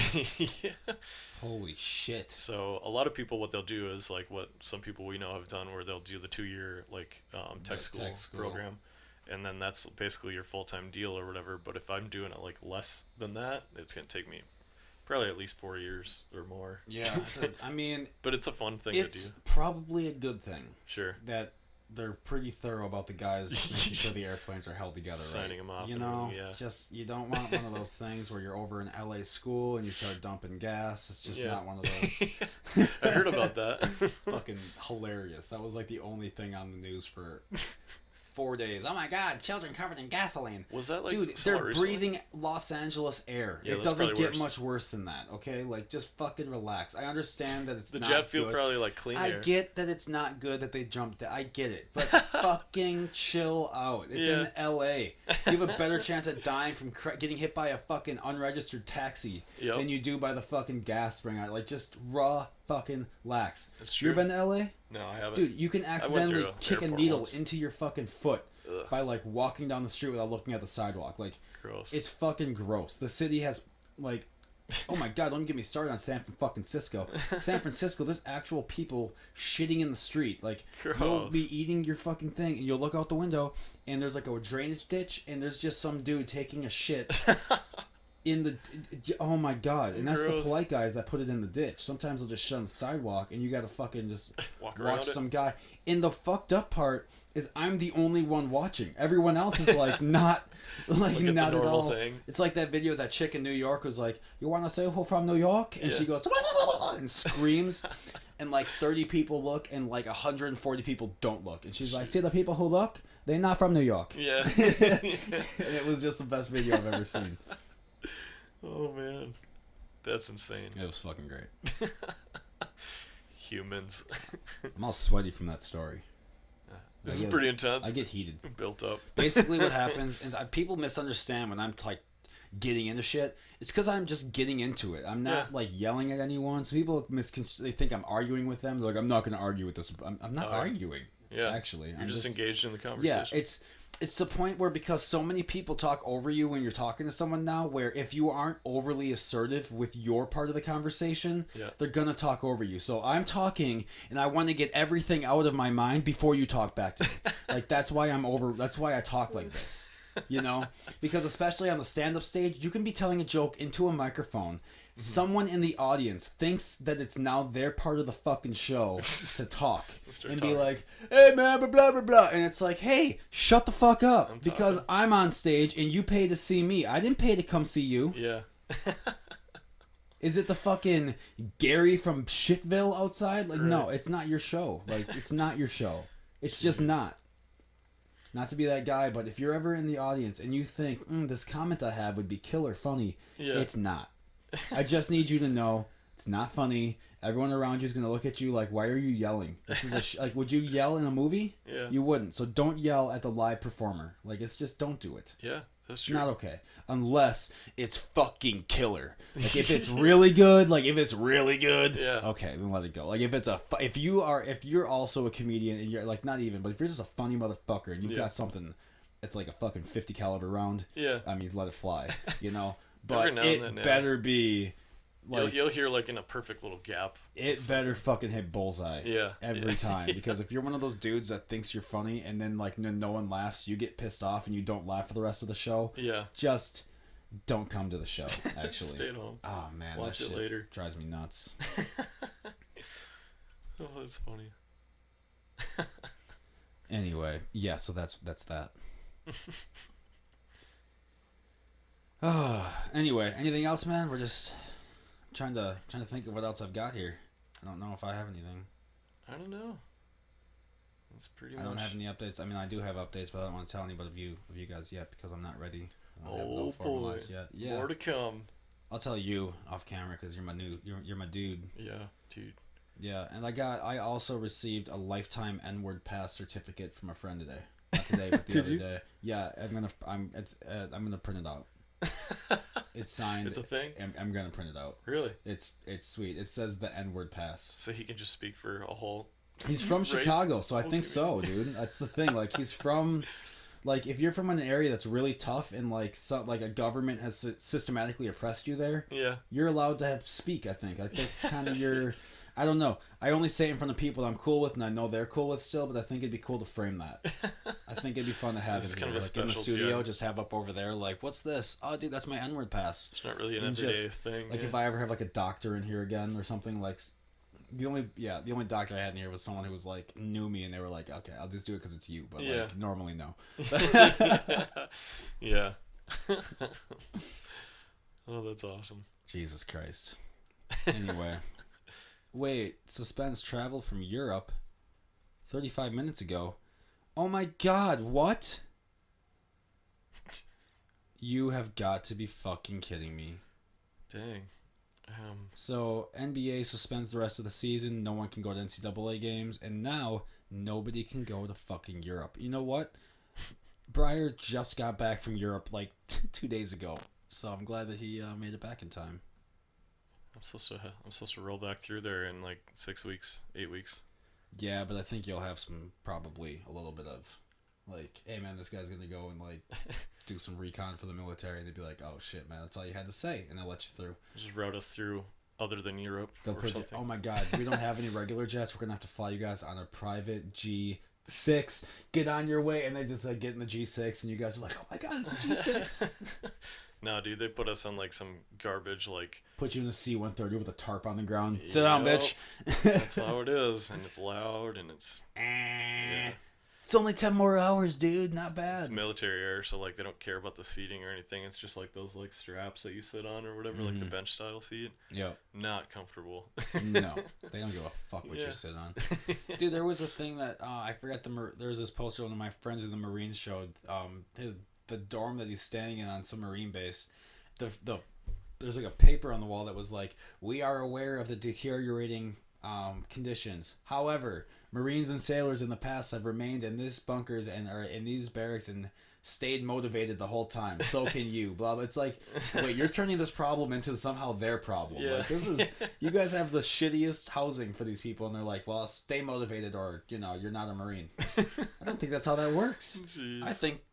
Yeah. Holy shit. So a lot of people, what they'll do is like what some people we know have done, where they'll do the 2-year like tech school program, and then that's basically your full-time deal or whatever. But if I'm doing it like less than that, it's gonna take me probably at least 4 years or more. Yeah, I mean, but it's a fun thing to do. It's probably a good thing. Sure. That they're pretty thorough about the guys making sure the airplanes are held together, signing them off. You know, just you don't want one of those things where you're over in LA school and you start dumping gas. It's just not one of those. I heard about that. Fucking hilarious. That was like the only thing on the news for 4 days. Oh my God, children covered in gasoline. Was that like, dude? They're breathing Los Angeles air. Yeah, it doesn't get much worse than that. Okay, like just fucking relax. I understand that it's the not jet fuel good. probably like clean I air. get that it's not good that they jumped. I get it, but fucking chill out. It's in L.A. You have a better chance at dying from getting hit by a fucking unregistered taxi than you do by the fucking gas spring out. Like just raw fucking lax. You ever been to L.A.? No, I haven't. Dude, you can accidentally kick a needle once. into your fucking foot by like walking down the street without looking at the sidewalk. Like, gross. It's fucking gross. The city has like, oh my God, don't get me started on San Francisco. San Francisco, there's actual people shitting in the street. Like, you'll be eating your fucking thing and you'll look out the window and there's like a drainage ditch and there's just some dude taking a shit. In the oh my God, and that's the polite guys that put it in the ditch. Sometimes they'll just shut on the sidewalk and you gotta fucking just watch some guy. And the fucked up part is I'm the only one watching. Everyone else is like not like not at all. Thing. It's like that video of that chick in New York who's like, "You wanna say who from New York?" And she goes and screams, and like 30 people look and like 140 people don't look, and she's like, "See the people who look? They're not from New York." Yeah. And it was just the best video I've ever seen. Oh man, that's insane. It was fucking great. Humans. I'm all sweaty from that story. This is pretty intense. I get heated. Built up. Basically what happens, and people misunderstand when I'm like getting into shit, it's because I'm just getting into it. I'm not like yelling at anyone. So people they think I'm arguing with them. They're like, I'm not going to argue with this. I'm not arguing. Yeah. Actually. You're just engaged in the conversation. Yeah, it's the point where because so many people talk over you when you're talking to someone now, where if you aren't overly assertive with your part of the conversation, they're gonna talk over you. So I'm talking and I want to get everything out of my mind before you talk back to me. Like that's why I talk like this. You know? Because especially on the stand-up stage, you can be telling a joke into a microphone. Someone in the audience thinks that it's now their part of the fucking show to talk and be like, "Hey man, blah blah blah blah," and it's like, "Hey, shut the fuck up," because I'm on stage and you pay to see me. I didn't pay to come see you. Yeah. Is it the fucking Gary from Shitville outside? Like, no, it's not your show. Like, it's not your show. It's just not. Not to be that guy, but if you're ever in the audience and you think, this comment I have would be killer funny, it's not. I just need you to know It's not funny. Everyone around you is gonna look at you like, why are you yelling? This is like, would you yell in a movie? Yeah. You wouldn't. So don't yell at the live performer. Like, it's just, don't do it. Yeah, that's It's true. not okay. Unless it's fucking killer. Like, if it's really good, Yeah. okay, then let it go. Like, if you're also a comedian and you're like, not even, but if you're just a funny motherfucker and you've got something that's like a fucking 50 caliber round, Yeah. I mean, let it fly, you know? Every But now and it then, yeah. better be like, You'll hear like in a perfect little gap. it better fucking hit bullseye. Yeah. Every time. Because if you're one of those dudes that thinks you're funny and then like no one laughs, you get pissed off and you don't laugh for the rest of the show. Yeah. Just don't come to the show, actually. Stay at home. Oh man, Watch that it shit later. drives me nuts. Oh, that's funny. Anyway, yeah, so that's that. Anyway, anything else, man? We're just trying to think of what else I've got here. I don't know if I have anything. I don't know. That's pretty much. I don't have any updates. I mean, I do have updates, but I don't want to tell anybody of you guys yet because I'm not ready. I don't have it all Oh boy. formalized yet. Yeah, More to come. I'll tell you off camera because you're my dude. Yeah, dude. Yeah, and I also received a lifetime N-word pass certificate from a friend today. Not today, but the Did other you? day. Yeah, I'm gonna print it out. It's signed. It's a thing? I'm gonna print it out. Really? It's sweet. It says the N-word pass. So he can just speak for a whole. He's from race? Chicago, so I think Okay. so, dude. That's the thing. Like, he's from, like, if you're from an area that's really tough and like like a government has systematically oppressed you there, Yeah. you're allowed to speak. I think that's kind of your. I don't know. I only say it in front of people that I'm cool with and I know they're cool with still, but I think it'd be cool to frame that. I think it'd be fun to have It's it kind here, of a like in the specialty, studio, yeah. just have up over there, like, what's this? Oh, dude, that's my N-word pass. It's not really an And everyday just, thing. Like, yeah. if I ever have like a doctor in here again or something, like, the only doctor I had in here was someone who was like knew me and they were like, okay, I'll just do it because it's you, but Yeah. like normally no. Yeah. Oh, that's awesome. Jesus Christ. Anyway, wait, suspense travel from Europe 35 minutes ago. Oh my God, what? You have got to be fucking kidding me. Dang. So NBA suspends the rest of the season. No one can go to NCAA games, and now nobody can go to fucking Europe. You know what? Breyer just got back from Europe like 2 days ago, so I'm glad that he made it back in time. I'm supposed to roll back through there in like 6 weeks, 8 weeks. Yeah, but I think you'll have probably a little bit of like, hey man, this guy's gonna go and like do some recon for the military, and they'd be like, oh shit, man, that's all you had to say, and they'll let you through. Just route us through other than Europe They'll or put you, something. oh my God, we don't have any regular jets. We're gonna have to fly you guys on a private G6. Get on your way, and they just like get in the G6, and you guys are like, oh my God, it's a G6. Nah, dude, they put us on like some garbage, like. Put you in a C-130 with a tarp on the ground. Sit down, Yup. bitch. That's how it is, and it's loud, and it's. It's only 10 more hours, dude. Not bad. It's military air, so like they don't care about the seating or anything. It's just like those like straps that you sit on or whatever, like the bench style seat. Yep. Not comfortable. No, they don't give a fuck what Yeah. you sit on. Dude, there was a thing that I forgot there was this poster one of my friends in the Marines showed. The dorm that he's staying in on some Marine base. There's like a paper on the wall that was like, we are aware of the deteriorating conditions. However, Marines and sailors in the past have remained in these bunkers and are in these barracks and stayed motivated the whole time. So can you. Blah blah. It's like, wait, you're turning this problem into somehow their problem. Yeah. Like, this is, you guys have the shittiest housing for these people, and they're like, well, stay motivated or you're not a Marine. I don't think that's how that works. Jeez.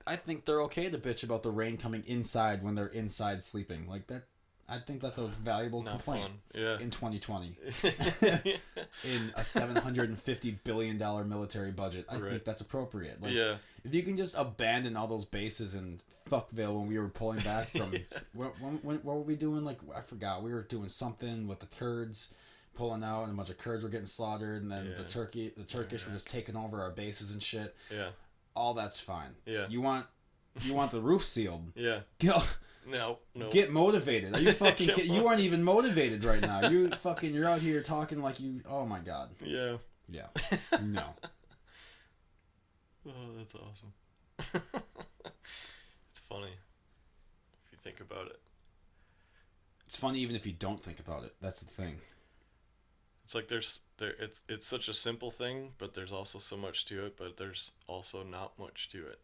I think they're okay to bitch about the rain coming inside when they're inside sleeping. Like that. I think that's a valuable Not complaint fun. Yeah. in 2020. In a $750 billion military budget. I Right. think that's appropriate. Like, Yeah. if you can just abandon all those bases in Fuckville when we were pulling back from... what were we doing? Like, I forgot. We were doing something with the Kurds pulling out, and a bunch of Kurds were getting slaughtered, and then Yeah. the Turkish were just taking over our bases and shit. Yeah. All that's fine. Yeah. You want the roof sealed. Yeah. Go... No. Get motivated. Are you fucking kidding? You aren't even motivated right now. You're out here talking like you... Oh my God. Yeah. Yeah. No. Oh, that's awesome. It's funny if you think about it. It's funny even if you don't think about it. That's the thing. It's like it's such a simple thing, but there's also so much to it, but there's also not much to it.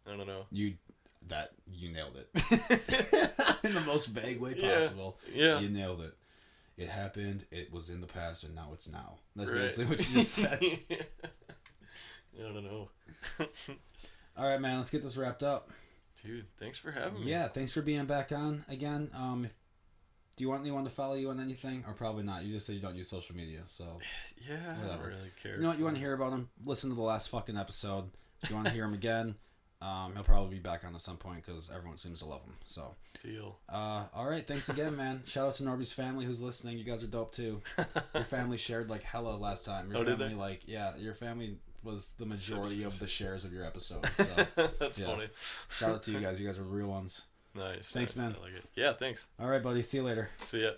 I don't know. You nailed it. In the most vague way possible. Yeah. You nailed it. It happened, it was in the past, and now it's now. That's Right. basically what you just said. I don't know. All right, man, let's get this wrapped up. Dude, thanks for having me. Yeah, thanks for being back on again. Do you want anyone to follow you on anything? Or probably not. You just said you don't use social media, so... Yeah, I Whatever. don't really care. You know what? You want to hear about him? Listen to the last fucking episode. If you want to hear him again, he'll probably be back on at some point because everyone seems to love him. So, Deal. all right. Thanks again, man. Shout out to Norby's family who's listening. You guys are dope too. Your family shared like hella last time. Your Oh, did family, they? like, yeah, your family was the majority Jesus. of the shares of your episode. So, That's yeah. funny. Shout out to you guys. You guys are real ones. Nice. Thanks, nice. man. I like it. Yeah, thanks. All right, buddy. See you later. See ya.